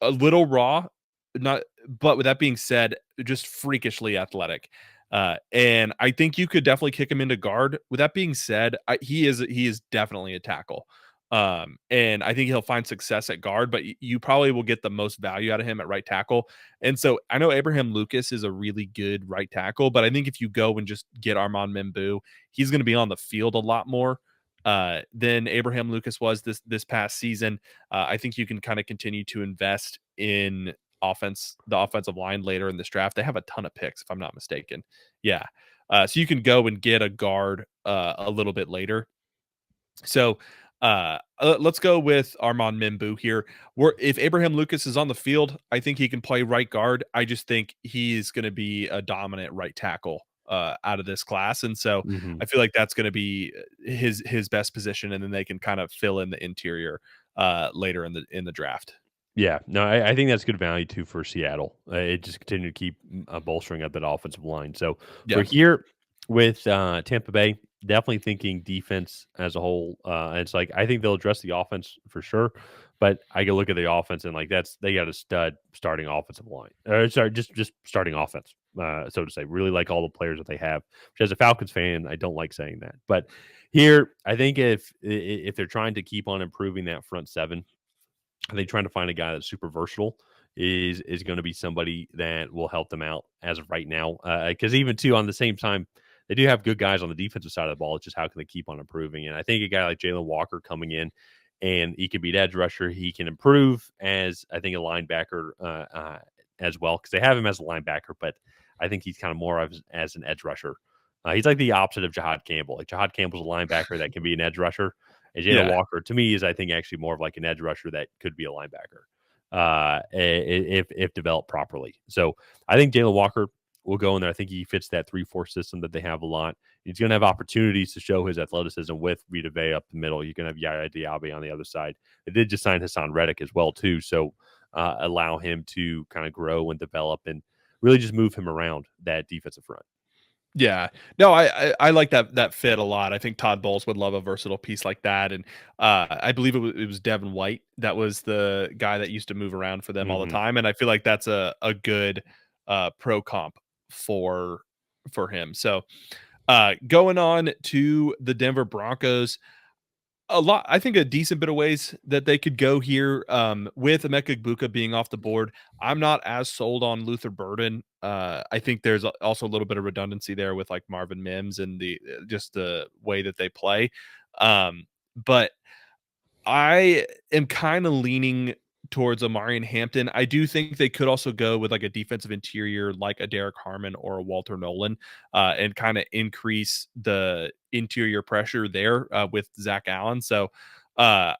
A little raw, but with that being said, just freakishly athletic. And I think you could definitely kick him into guard. With that being said, he is definitely a tackle. And I think he'll find success at guard, but you probably will get the most value out of him at right tackle. And so I know Abraham Lucas is a really good right tackle, but I think if you go and just get Armand Membou, he's going to be on the field a lot more than Abraham Lucas was this past season. I think you can kind of continue to invest in the offensive line later in this draft. They have a ton of picks, if I'm not mistaken. Yeah. So you can go and get a guard a little bit later. So let's go with Armand Membou here. If Abraham Lucas is on the field, I think he can play right guard. I just think he's going to be a dominant right tackle out of this class, and so I feel like that's going to be his best position, and then they can kind of fill in the interior later in the draft. Yeah, no, I think that's good value too for Seattle. It just continue to keep bolstering up that offensive line. So Yeah. for here with Tampa Bay, definitely thinking defense as a whole. It's like I think they'll address the offense for sure, but I can look at the offense and they got a stud starting offensive line. Just starting offense, so to say. Really like all the players that they have. Which as a Falcons fan, I don't like saying that, but here I think if they're trying to keep on improving that front seven. I think trying to find a guy that's super versatile is going to be somebody that will help them out as of right now. Because even too on the same time, they do have good guys on the defensive side of the ball. It's just how can they keep on improving? And I think a guy like Jalon Walker coming in, and he can be an edge rusher. He can improve as I think a linebacker as well because they have him as a linebacker, but I think he's kind of more of as an edge rusher. He's like the opposite of Jihaad Campbell. Like Jihaad Campbell's a linebacker that can be an edge rusher. And Jalon Walker, to me, is I think actually more of like an edge rusher that could be a linebacker if developed properly. So I think Jalon Walker will go in there. I think he fits that 3-4 system that they have a lot. He's going to have opportunities to show his athleticism with Vita Vea up the middle. You're going to have Yaya Diaby on the other side. They did just sign Hassan Reddick as well too, so allow him to kind of grow and develop and really just move him around that defensive front. Yeah, no, I like that fit a lot. I think Todd Bowles would love a versatile piece like that, and I believe it was Devin White that was the guy that used to move around for them all the time, and I feel like that's a good pro comp for him. So going on to the Denver Broncos. I think a decent bit of ways that they could go here with Emeka Egbuka being off the board. I'm not as sold on Luther Burden. I think there's also a little bit of redundancy there with like Marvin Mims and just the way that they play. But I am kind of leaning towards Omarion Hampton. I do think they could also go with like a defensive interior like a Derrick Harmon or a Walter Nolen and kind of increase the interior pressure there with Zach Allen. So I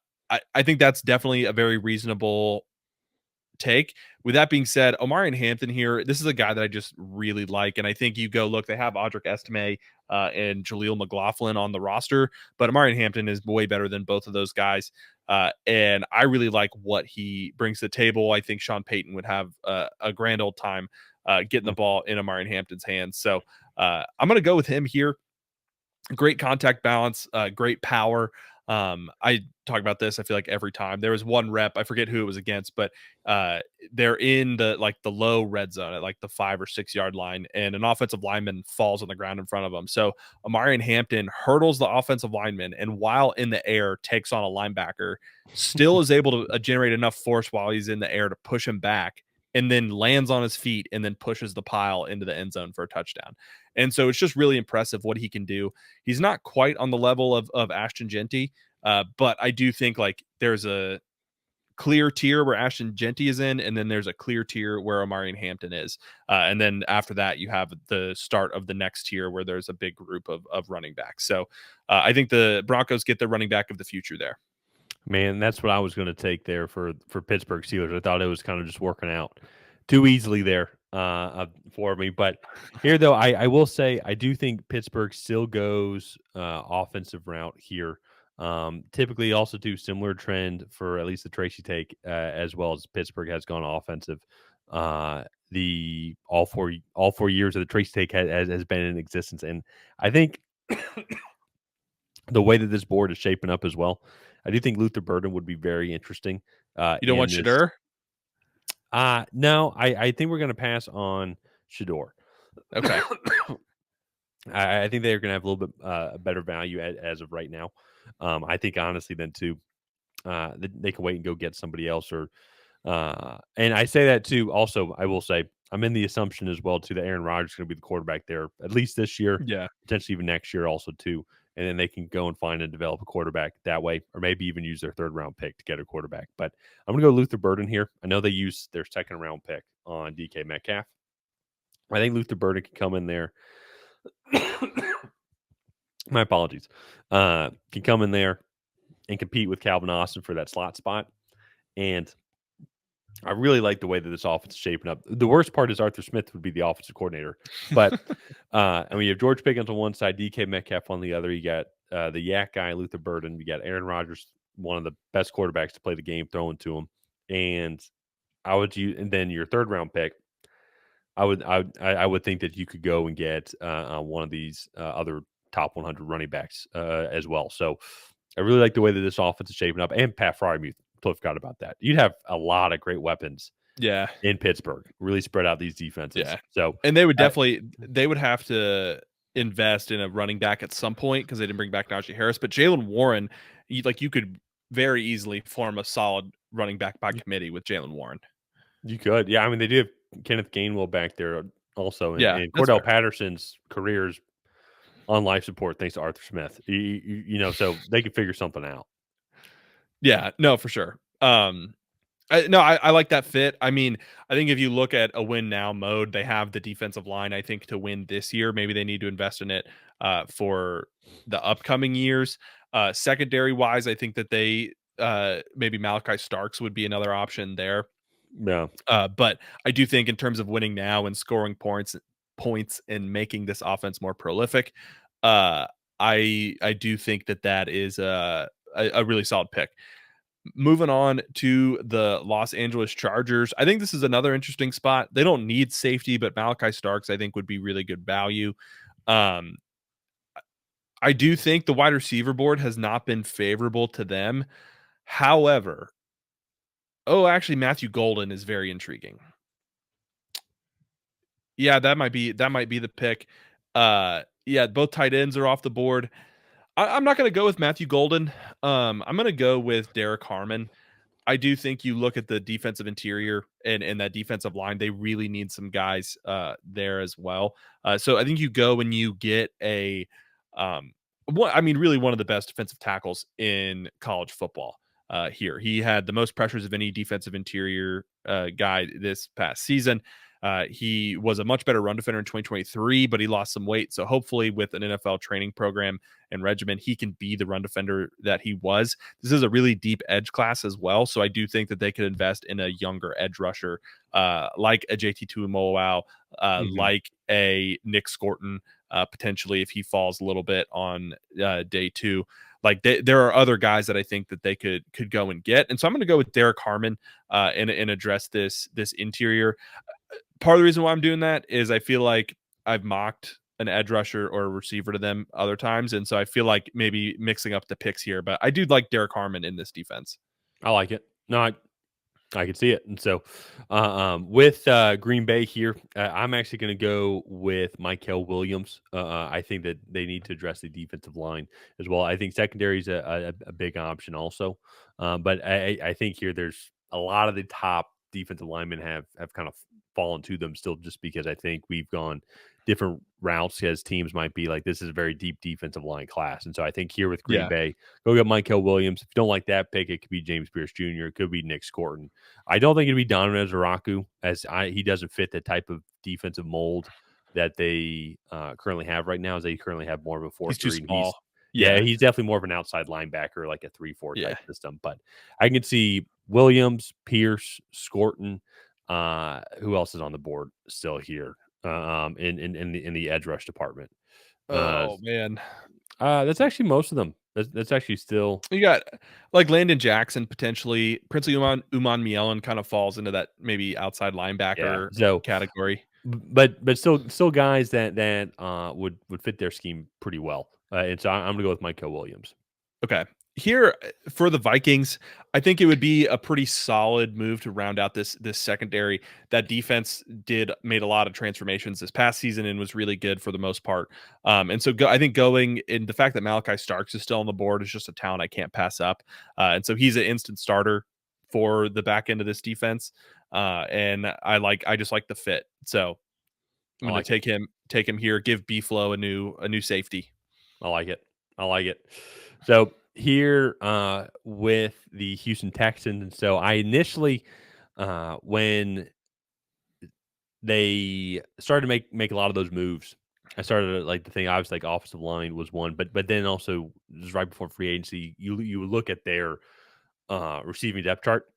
think that's definitely a very reasonable take. With that being said, Omarion Hampton here, this is a guy that I just really like. And I think you go look, they have Audric Estime and Jaleel McLaughlin on the roster, but Omarion Hampton is way better than both of those guys. And I really like what he brings to the table. I think Sean Payton would have a grand old time getting the ball in Omarion Hampton's hands. So I'm going to go with him here. Great contact balance, great power. I talk about this, I feel like every time. There was one rep, I forget who it was against, but they're in the low red zone at like the 5 or 6 yard line, and an offensive lineman falls on the ground in front of them. So Omarion Hampton hurdles the offensive lineman, and while in the air takes on a linebacker, still is able to generate enough force while he's in the air to push him back, and then lands on his feet and then pushes the pile into the end zone for a touchdown. And so it's just really impressive what he can do. He's not quite on the level of Ashton Jeanty, but I do think like there's a clear tier where Ashton Jeanty is in, and then there's a clear tier where Omarion Hampton is. And then after that, you have the start of the next tier where there's a big group of running backs. So I think the Broncos get the running back of the future there. Man, that's what I was going to take there for Pittsburgh Steelers. I thought it was kind of just working out too easily there for me. But here, though, I will say I do think Pittsburgh still goes offensive route here. Typically, also do similar trend for at least the Tracy Take, as well as Pittsburgh has gone offensive. The all four years of the Tracy Take has been in existence, and I think the way that this board is shaping up as well, I do think Luther Burden would be very interesting. You don't want Shedeur? No, I think we're going to pass on Shedeur. Okay. I think they're going to have a little bit better value as of right now. I think honestly, then too, they can wait and go get somebody else. And I say that too. Also, I will say I'm in the assumption as well too that Aaron Rodgers is going to be the quarterback there at least this year, potentially even next year also too. And then they can go and find and develop a quarterback that way, or maybe even use their 3rd round pick to get a quarterback. But I'm going to go Luther Burden here. I know they use their 2nd round pick on DK Metcalf. I think Luther Burden can come in there. My apologies. Can come in there and compete with Calvin Austin for that slot spot. And I really like the way that this offense is shaping up. The worst part is Arthur Smith would be the offensive coordinator. But I mean, you have George Pickens on one side, DK Metcalf on the other. You got the Yak guy, Luther Burden. You got Aaron Rodgers, one of the best quarterbacks to play the game, throwing to him. And and then your 3rd round pick, I would think that you could go and get one of these other top 100 running backs as well. So I really like the way that this offense is shaping up. And Pat Freiermuth, totally forgot about that. You'd have a lot of great weapons in Pittsburgh, really spread out these defenses. So, and they would they would have to invest in a running back at some point because they didn't bring back Najee Harris. But Jaylen Warren, you could very easily form a solid running back by committee with Jaylen Warren. You could. Yeah, I mean, they do have Kenneth Gainwell back there also. And Cordell Patterson's career is on life support thanks to Arthur Smith. You know, so they could figure something out. Yeah, no, for sure. I like that fit. I mean, I think if you look at a win now mode, they have the defensive line, I think, to win this year. Maybe they need to invest in it for the upcoming years. Secondary wise, I think that they maybe Malaki Starks would be another option there. Yeah. But I do think in terms of winning now and scoring points and making this offense more prolific, I do think that is a really solid pick. Moving on to the Los Angeles Chargers. I think this is another interesting spot. They don't need safety, but Malaki Starks, I think, would be really good value. I do think the wide receiver board has not been favorable to them. However, actually, Matthew Golden is very intriguing. Yeah, that might be the pick. Both tight ends are off the board. I'm not going to go with Matthew Golden. I'm going to go with Derrick Harmon. I do think you look at the defensive interior and that defensive line, they really need some guys there as well. So I think you go and you get really one of the best defensive tackles in college football here. He had the most pressures of any defensive interior guy this past season. He was a much better run defender in 2023, but he lost some weight. So hopefully with an NFL training program and regimen, he can be the run defender that he was. This is a really deep edge class as well. So I do think that they could invest in a younger edge rusher like a JT Tuimoloau, like a Nic Scourton, potentially if he falls a little bit on day 2. Like there are other guys that I think that they could go and get. And so I'm going to go with Derrick Harmon and address this interior. part of the reason why I'm doing that is I feel like I've mocked an edge rusher or a receiver to them other times, and so I feel like maybe mixing up the picks here. But I do like Derrick Harmon in this defense. I like it. No, I can see it. And so with Green Bay here, I'm actually going to go with Mykel Williams. I think that they need to address the defensive line as well. I think secondary is a big option also. But I think here there's a lot of the top defensive linemen have kind of fallen to them still just because I think we've gone different routes as teams might be like this is a very deep defensive line class. And so I think here with Green Yeah, Bay, go get Mykel Williams. If you don't like that pick, it could be James Pearce Jr., it could be Nic Scourton. I don't think it'd be Donovan Zaraku he doesn't fit the type of defensive mold that they currently have right now. As they currently have more of a he's too 4-3. And small. he's definitely more of an outside linebacker, like a 3-4 Yeah. type system. But I can see Williams, Pierce, Scourton. Who else is on the board still here? In the edge rush department. Oh man, That's actually most of them. That's actually still you got like Landon Jackson potentially. Princely Uman Mielon kind of falls into that maybe outside linebacker So category. but still guys that would fit their scheme pretty well. And so I'm gonna go with Mykel Williams. Okay. Here for the Vikings, I think it would be a pretty solid move to round out this secondary. That defense made a lot of transformations this past season and was really good for the most part. And so I think going in the fact that Malaki Starks is still on the board is just a talent I can't pass up. And so he's an instant starter for the back end of this defense. And I just like the fit. So I'm going to take him here. Give B-Flow a new safety. I like it. So here with the Houston Texans, and so I initially when they started to make a lot of those moves, I started like the thing. I was like offensive line was one, but then also just right before free agency, you look at their receiving depth chart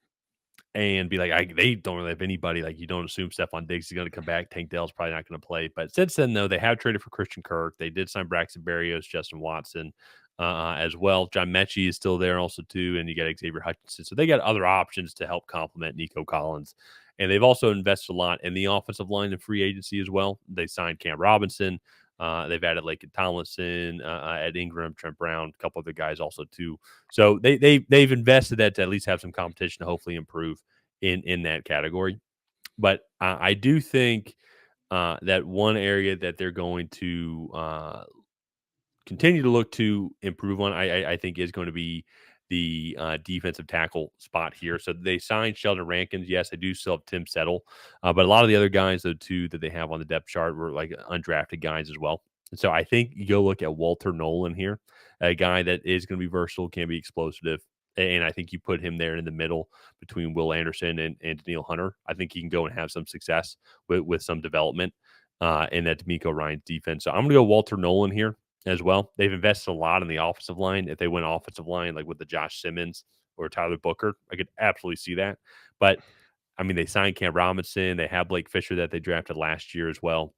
and be like, they don't really have anybody. Like you don't assume Stephon Diggs is going to come back. Tank Dell's probably not going to play. But since then, though, they have traded for Christian Kirk. They did sign Braxton Berrios, Justin Watson as well. John Mechie is still there also too, and you got Xavier Hutchinson. So they got other options to help complement Nico Collins. And they've also invested a lot in the offensive line and free agency as well. They signed Cam Robinson. They've added Laken Tomlinson, Ed Ingram, Trent Brown, a couple other guys also too. So they've invested that to at least have some competition to hopefully improve in that category. But I do think that one area that they're going to continue to look to improve on, I think, is going to be the defensive tackle spot here. So they signed Sheldon Rankins. Yes, I do still have Tim Settle, but a lot of the other guys, though, too, that they have on the depth chart were like undrafted guys as well. And so I think you go look at Walter Nolen here, a guy that is going to be versatile, can be explosive. And I think you put him there in the middle between Will Anderson and Daniel Hunter. I think he can go and have some success with some development in that D'Amico Ryan's defense. So I'm going to go Walter Nolen here as well. They've invested a lot in the offensive line. If they went offensive line, like with the Josh Simmons or Tyler Booker, I could absolutely see that. But I mean, they signed Cam Robinson. They have Blake Fisher that they drafted last year as well.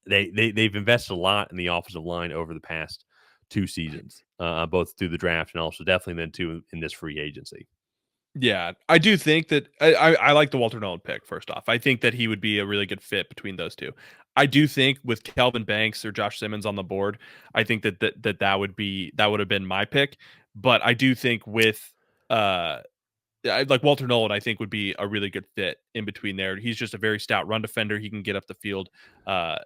They've invested a lot in the offensive line over the past 2 seasons, both through the draft and also definitely then too in this free agency. Yeah, I do think that I like the Walter Nolen pick, first off. I think that he would be a really good fit between those two. I do think with Kelvin Banks or Josh Simmons on the board, I think that would have been my pick. But I do think with like Walter Nolen, I think would be a really good fit in between there. He's just a very stout run defender. He can get up the field on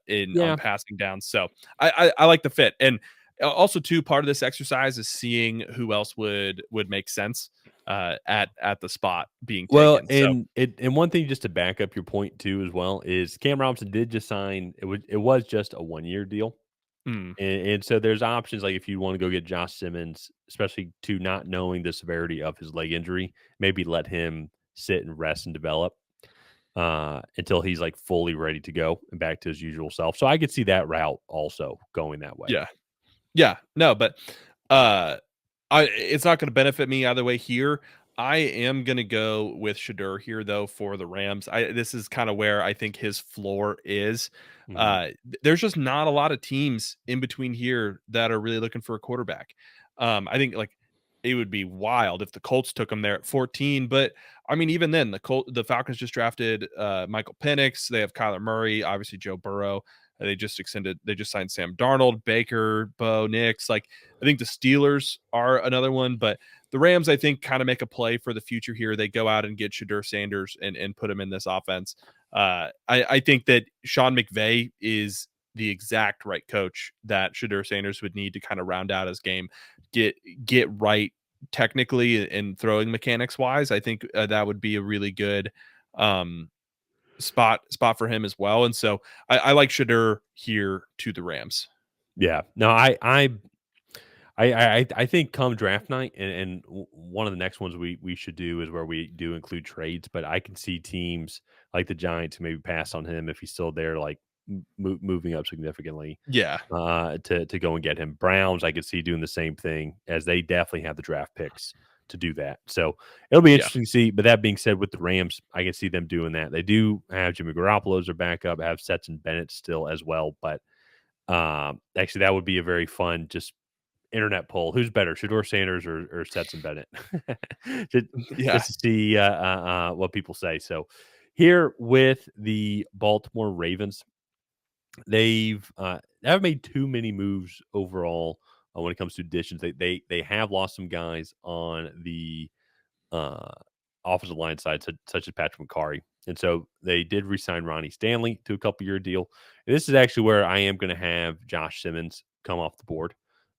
passing down. So I like the fit. And also too, part of this exercise is seeing who else would make sense at the spot being taken. Well, and one thing just to back up your point too as well is Cam Robinson did just sign. It was just a 1-year deal. And so there's options like if you want to go get Josh Simmons, especially to not knowing the severity of his leg injury, maybe let him sit and rest and develop until he's like fully ready to go and back to his usual self. So I could see that route also going that way. Yeah. No, but it's not going to benefit me either way here. I am going to go with Shedeur here, though, for the Rams. This is kind of where I think his floor is. There's just not a lot of teams in between here that are really looking for a quarterback. I think like it would be wild if the Colts took him there at 14. But I mean, even then, the Falcons just drafted Michael Penix. They have Kyler Murray, obviously Joe Burrow. They just signed Sam Darnold, Baker, Bo Nix. Like, I think the Steelers are another one, but the Rams, I think, kind of make a play for the future here. They go out and get Shedeur Sanders and put him in this offense. I think that Sean McVay is the exact right coach that Shedeur Sanders would need to kind of round out his game, get right technically and throwing mechanics wise. I think that would be a really good spot for him as well. And so I like Shedeur here to the Rams. Yeah. No, I think come draft night, and one of the next ones we should do is where we do include trades. But I can see teams like the Giants who maybe pass on him if he's still there, like moving up significantly. Yeah. To go and get him. Browns, I could see doing the same thing, as they definitely have the draft picks to do that. So it'll be interesting to see. But that being said, with the Rams, I can see them doing that. They do have Jimmy Garoppolo as their backup, have Stetson Bennett still as well. But actually, that would be a very fun just internet poll. Who's better, Shedeur Sanders or Stetson Bennett? just to see what people say. So here with the Baltimore Ravens, they haven't made too many moves overall when it comes to additions. They have lost some guys on the uh, offensive line side, such as Patrick McCarry. And so they did re-sign Ronnie Stanley to a couple-year deal. And this is actually where I am going to have Josh Simmons come off the board.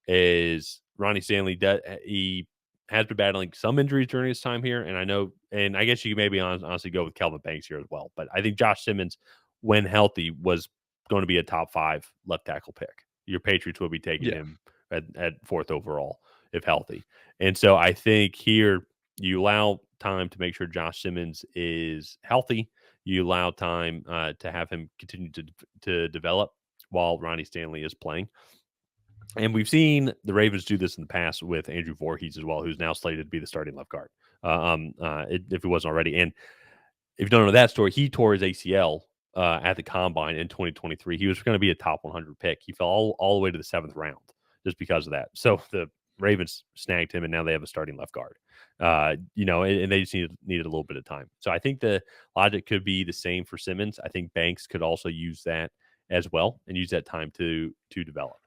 Is Ronnie Stanley, he has been battling some injuries during his time here. And I know, and I guess you can maybe honestly go with Kelvin Banks here as well. But I think Josh Simmons, when healthy, was going to be a top 5 left tackle pick. Your Patriots will be taking him at 4th overall if healthy. And so I think here you allow time to make sure Josh Simmons is healthy. You allow time to have him continue to develop while Ronnie Stanley is playing. And we've seen the Ravens do this in the past with Andrew Voorhees as well, who's now slated to be the starting left guard, if it wasn't already. And if you don't know that story, he tore his ACL at the combine in 2023. He was going to be a top 100 pick. He fell all the way to the 7th round just because of that. So the Ravens snagged him, and now they have a starting left guard. And they just needed a little bit of time. So I think the logic could be the same for Simmons. I think Banks could also use that as well and use that time to develop.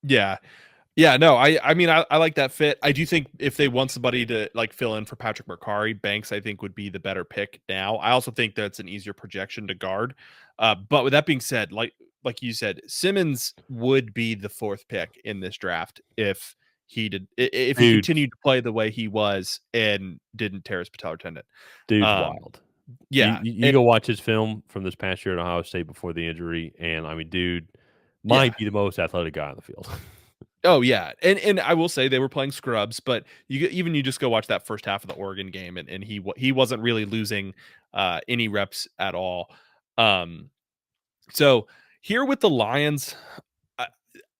Yeah. Yeah, no, I mean, I like that fit. I do think if they want somebody to like fill in for Patrick McCarry, Banks, I think, would be the better pick now. I also think that's an easier projection to guard. But with that being said, like you said, Simmons would be the 4th pick in this draft if he continued to play the way he was and didn't tear his patellar tendon. Dude's wild. Yeah. You go watch his film from this past year at Ohio State before the injury, and I mean, dude might be the most athletic guy on the field. Oh yeah, and I will say they were playing scrubs, but you just go watch that first half of the Oregon game, and he wasn't really losing any reps at all. So here with the Lions,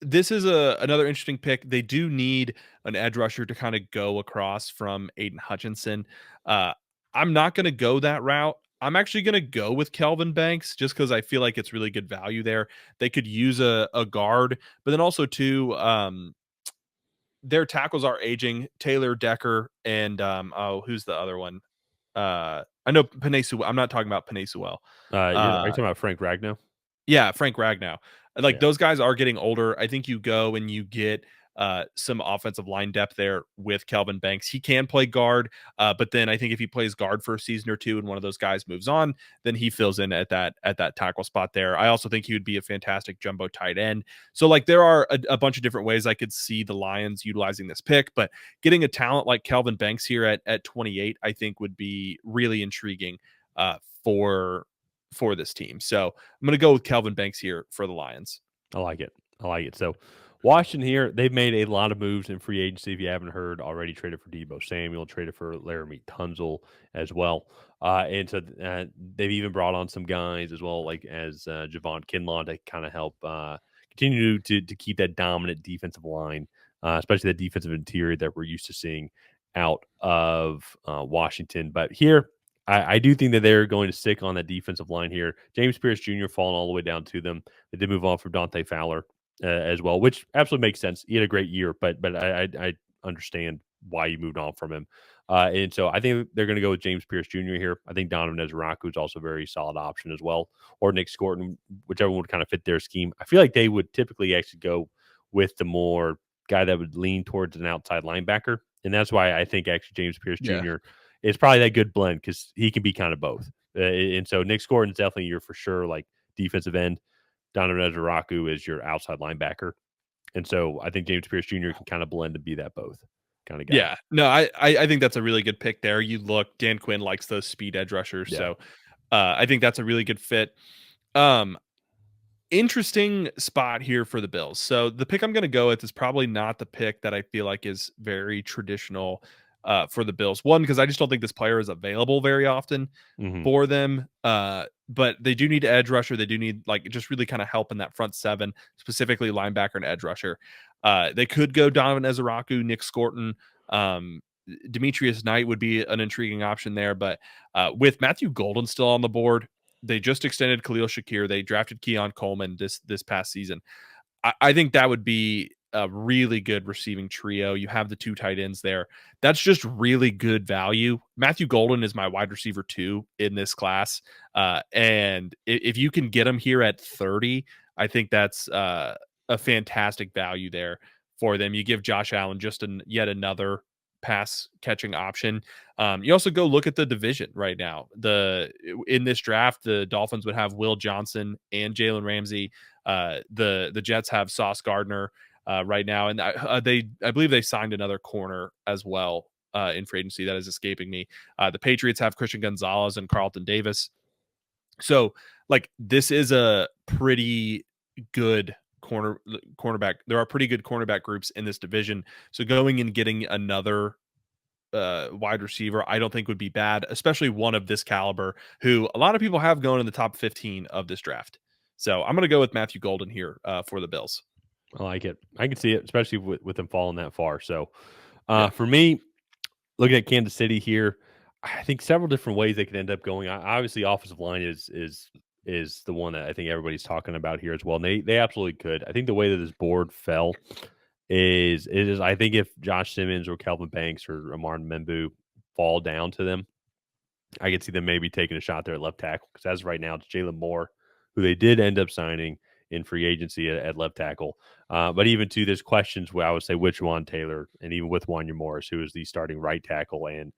this is another interesting pick. They do need an edge rusher to kind of go across from Aiden Hutchinson. I'm not going to go that route. I'm actually going to go with Kelvin Banks just because I feel like it's really good value there. They could use a guard, but then also too, their tackles are aging. Taylor Decker and who's the other one? I know Penei Sewell. I'm not talking about Penei Sewell. Are you talking about Frank Ragnow? Yeah, Frank Ragnow. Like those guys are getting older. I think you go and you get some offensive line depth there with Kelvin Banks. He can play guard, but then I think if he plays guard for a season or two and one of those guys moves on, then he fills in at that tackle spot there. I also think he would be a fantastic jumbo tight end. So like there are a bunch of different ways I could see the Lions utilizing this pick, but getting a talent like Kelvin Banks here at 28, I think would be really intriguing for this team. So I'm going to go with Kelvin Banks here for the Lions. I like it. So Washington here, they've made a lot of moves in free agency. If you haven't heard already, traded for Deebo Samuel, traded for Laramie Tunzel as well. And so they've even brought on some guys as well, like as Javon Kinlaw to kind of help continue to keep that dominant defensive line, especially the defensive interior that we're used to seeing out of Washington. But here, I do think that they're going to stick on that defensive line here. James Pearce Jr. falling all the way down to them. They did move on from Dante Fowler as well, which absolutely makes sense. He had a great year, but I understand why you moved on from him. And so I think they're going to go with James Pearce Jr. here. I think Donovan Ezraku is also a very solid option as well, or Nic Scourton, whichever one would kind of fit their scheme. I feel like they would typically actually go with the more guy that would lean towards an outside linebacker. And that's why I think actually James Pearce Yeah. Jr. is probably that good blend because he can be kind of both. And so Nic Scourton is definitely your for sure like defensive end. Donovan Ezraku is your outside linebacker. And so I think James Pearce Jr. can kind of blend to be that both kind of guy. Yeah, no, I think that's a really good pick there. You look, Dan Quinn likes those speed edge rushers, Yeah. so I think that's a really good fit. Interesting spot here for the Bills. So the pick I'm going to go with is probably not the pick that I feel like is very traditional for the Bills. One, because I just don't think this player is available very often for them. But they do need edge rusher. They do need like just really kind of help in that front seven, specifically linebacker and edge rusher. They could go Donovan Ezraku, Nic Scourton. Demetrius Knight would be an intriguing option there. But with Matthew Golden still on the board, they just extended Khalil Shakir. They drafted Keon Coleman this past season. I think that would be a really good receiving trio. You have the two tight ends there. That's just really good value. Matthew Golden is my wide receiver 2 in this class. And if you can get him here at 30, I think that's a fantastic value there for them. You give Josh Allen just yet another pass catching option. You also go look at the division right now. In this draft, the Dolphins would have Will Johnson and Jalen Ramsey. The Jets have Sauce Gardner right now, and I believe they signed another corner as well in free agency that is escaping me. The Patriots have Christian Gonzalez and Carlton Davis. So, like, this is a pretty good cornerback. There are pretty good cornerback groups in this division. So going and getting another wide receiver, I don't think would be bad, especially one of this caliber who a lot of people have going in the top 15 of this draft. So I'm going to go with Matthew Golden here for the Bills. I like it. I can see it, especially with them falling that far. So for me, looking at Kansas City here, I think several different ways they could end up going. Obviously, offensive line is the one that I think everybody's talking about here as well. And they absolutely could. I think the way that this board fell is I think if Josh Simmons or Kelvin Banks or Armand Membou fall down to them, I could see them maybe taking a shot there at left tackle because as of right now, it's Jalen Moore, who they did end up signing in free agency at left tackle. But even to there's questions where I would say which Juwan Taylor and even with Wanya Morris, who is the starting right tackle and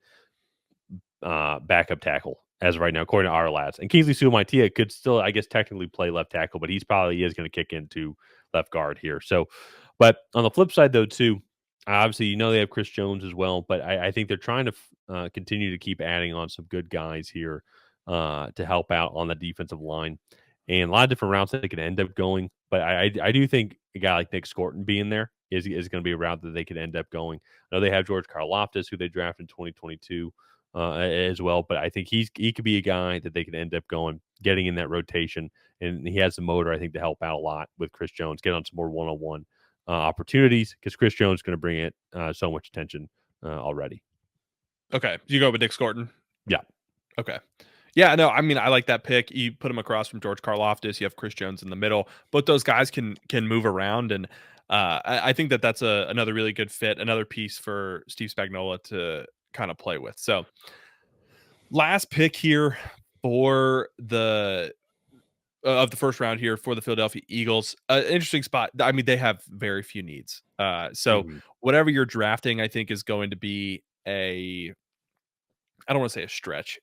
backup tackle as of right now, according to our lads. And Kingsley Suamaitea could still, I guess, technically play left tackle, but he's probably is going to kick into left guard here. So, but on the flip side, though, too, obviously, you know they have Chris Jones as well, but I think they're trying to continue to keep adding on some good guys here to help out on the defensive line. And a lot of different routes that they could end up going. But I do think a guy like Nic Scourton being there is going to be a route that they could end up going. I know they have George Karlaftis, who they drafted in 2022 as well. But I think he could be a guy that they could end up going, getting in that rotation. And he has the motor, I think, to help out a lot with Chris Jones, get on some more one-on-one opportunities because Chris Jones is going to bring it so much attention already. Okay. You go with Nic Scourton? Yeah. Okay. Yeah, no, I mean, I like that pick. You put him across from George Karlaftis. You have Chris Jones in the middle. Both those guys can move around, and I think that's another really good fit, another piece for Steve Spagnuolo to kind of play with. So, last pick here for the first round here for the Philadelphia Eagles. Interesting spot. I mean, they have very few needs. So whatever you're drafting, I think is going to be I don't want to say a stretch,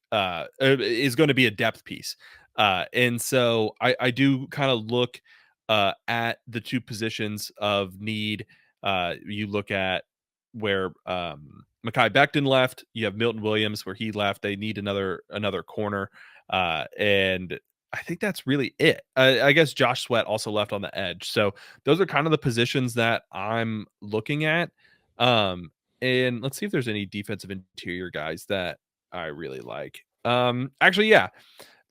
is going to be a depth piece. And so I do kind of look at the two positions of need. You look at where Mekhi Becton left. You have Milton Williams where he left. They need another corner. And I think that's really it. I guess Josh Sweat also left on the edge. So those are kind of the positions that I'm looking at. And let's see if there's any defensive interior guys that I really like. Actually, yeah.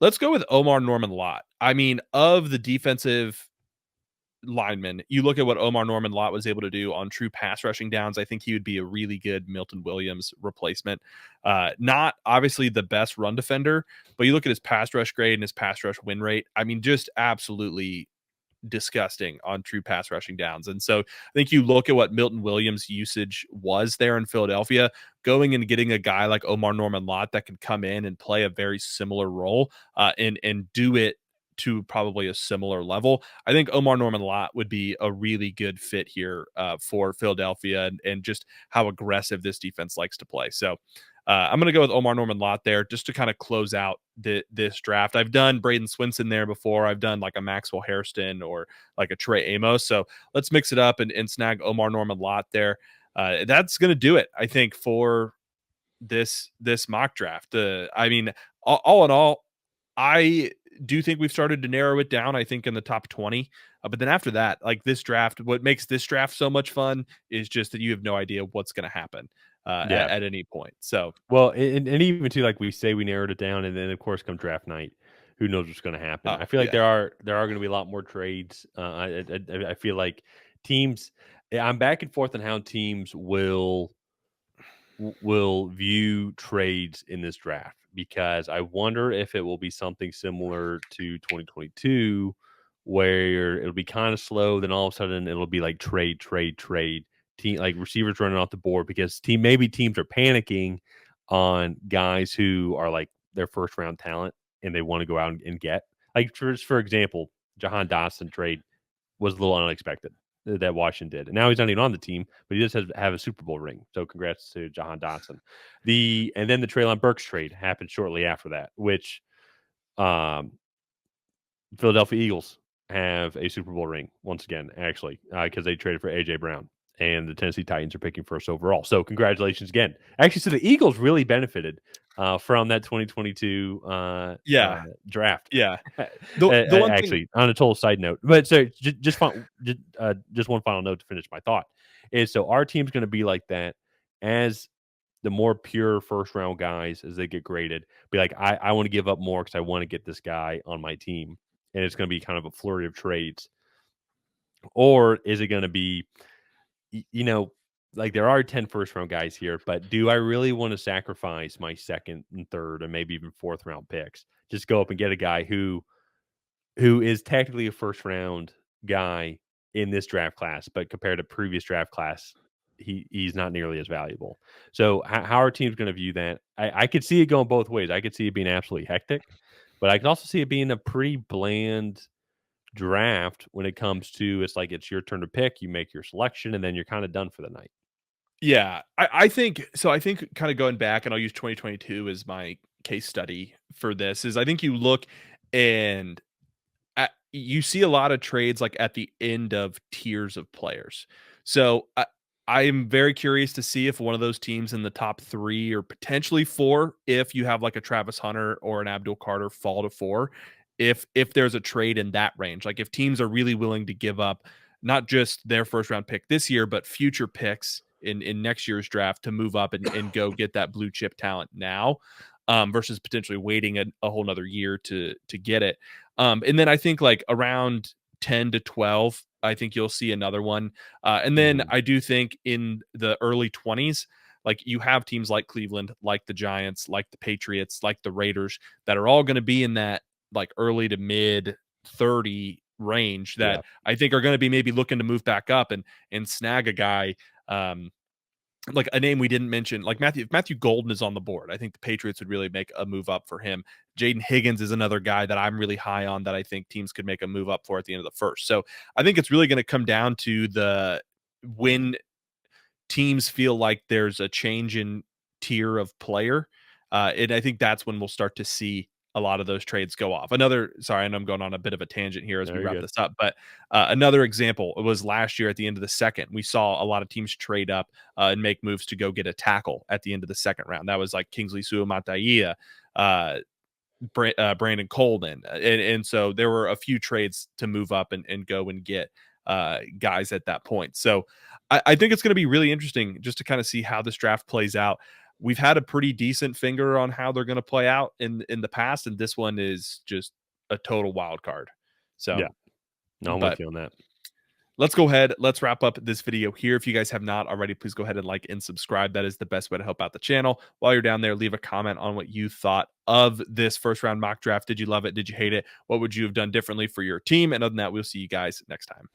Let's go with Omar Norman-Lott. I mean, of the defensive linemen, you look at what Omar Norman-Lott was able to do on true pass rushing downs. I think he would be a really good Milton Williams replacement. Not obviously the best run defender, but you look at his pass rush grade and his pass rush win rate. I mean, just absolutely disgusting on true pass rushing downs. And so I think you look at what Milton Williams' usage was there in Philadelphia, going and getting a guy like Omar Norman-Lott that can come in and play a very similar role and do it to probably a similar level. I think Omar Norman-Lott would be a really good fit here for Philadelphia and just how aggressive this defense likes to play. So I'm going to go with Omar Norman-Lott there just to kind of close out this draft. I've done Braden Swinson there before. I've done like a Maxwell Hairston or like a Trey Amos. So let's mix it up and snag Omar Norman-Lott there. That's going to do it, I think, for this mock draft. I mean, all in all, I do think we've started to narrow it down, I think, in the top 20. But then after that, like this draft, what makes this draft so much fun is just that you have no idea what's going to happen at any point. So, well, and even too, like we say, we narrowed it down, and then of course, come draft night, who knows what's going to happen? I feel like there are going to be a lot more trades. I feel like teams. I'm back and forth on how teams will view trades in this draft, because I wonder if it will be something similar to 2022 where it'll be kind of slow, then all of a sudden it'll be like trade team, like receivers running off the board because maybe teams are panicking on guys who are like their first round talent and they want to go out and get, like, for example, Jahan Dotson trade was a little unexpected that Washington did. And now he's not even on the team, but he does have a Super Bowl ring. So congrats to Jahan Dotson. And then the Treylon Burks trade happened shortly after that, which Philadelphia Eagles have a Super Bowl ring once again, actually, because they traded for A.J. Brown. And the Tennessee Titans are picking first overall. So congratulations again. Actually, so the Eagles really benefited from that 2022 draft. Yeah. The one actually, thing, on a total side note, but so just one final note to finish my thought is, so our team's going to be like that as the more pure first round guys, as they get graded, be like, I want to give up more because I want to get this guy on my team. And it's going to be kind of a flurry of trades. Or is it going to be, like there are 10 first round guys here, but do I really want to sacrifice my second and third and maybe even fourth round picks? Just go up and get a guy who is technically a first round guy in this draft class, but compared to previous draft class, he's not nearly as valuable. So how are teams going to view that? I could see it going both ways. I could see it being absolutely hectic, but I can also see it being a pretty bland draft when it comes to, it's your turn to pick, you make your selection, and then you're kind of done for the night. Yeah, I think so. I think kind of going back, and I'll use 2022 as my case study for this, is I think you look and you see a lot of trades like at the end of tiers of players. So I am very curious to see if one of those teams in the top 3 or potentially 4, if you have like a Travis Hunter or an Abdul Carter fall to 4, if there's a trade in that range, like if teams are really willing to give up not just their first round pick this year, but future picks in next year's draft to move up and go get that blue chip talent now, versus potentially waiting a whole nother year to get it. And then I think like around 10 to 12, I think you'll see another one. And then I do think in the early 20s, like you have teams like Cleveland, like the Giants, like the Patriots, like the Raiders, that are all going to be in that like early to mid 30 range that I think are going to be maybe looking to move back up and snag a guy, like a name we didn't mention, like Matthew Golden is on the board. I think the Patriots would really make a move up for him. Jaden Higgins is another guy that I'm really high on that I think teams could make a move up for at the end of the first. So I think it's really going to come down to when teams feel like there's a change in tier of player. And I think that's when we'll start to see a lot of those trades go off. Sorry, I know I'm going on a bit of a tangent here as we wrap this up, but another example, it was last year at the end of the second, we saw a lot of teams trade up and make moves to go get a tackle at the end of the second round. That was like Kingsley Suamataia, Brandon Coleman. And so there were a few trades to move up and go and get guys at that point. So I think it's going to be really interesting just to kind of see how this draft plays out. We've had a pretty decent finger on how they're going to play out in the past, and this one is just a total wild card. So, yeah, no, I'm with you on that. Let's go ahead. Let's wrap up this video here. If you guys have not already, please go ahead and like and subscribe. That is the best way to help out the channel. While you're down there, leave a comment on what you thought of this first round mock draft. Did you love it? Did you hate it? What would you have done differently for your team? And other than that, we'll see you guys next time.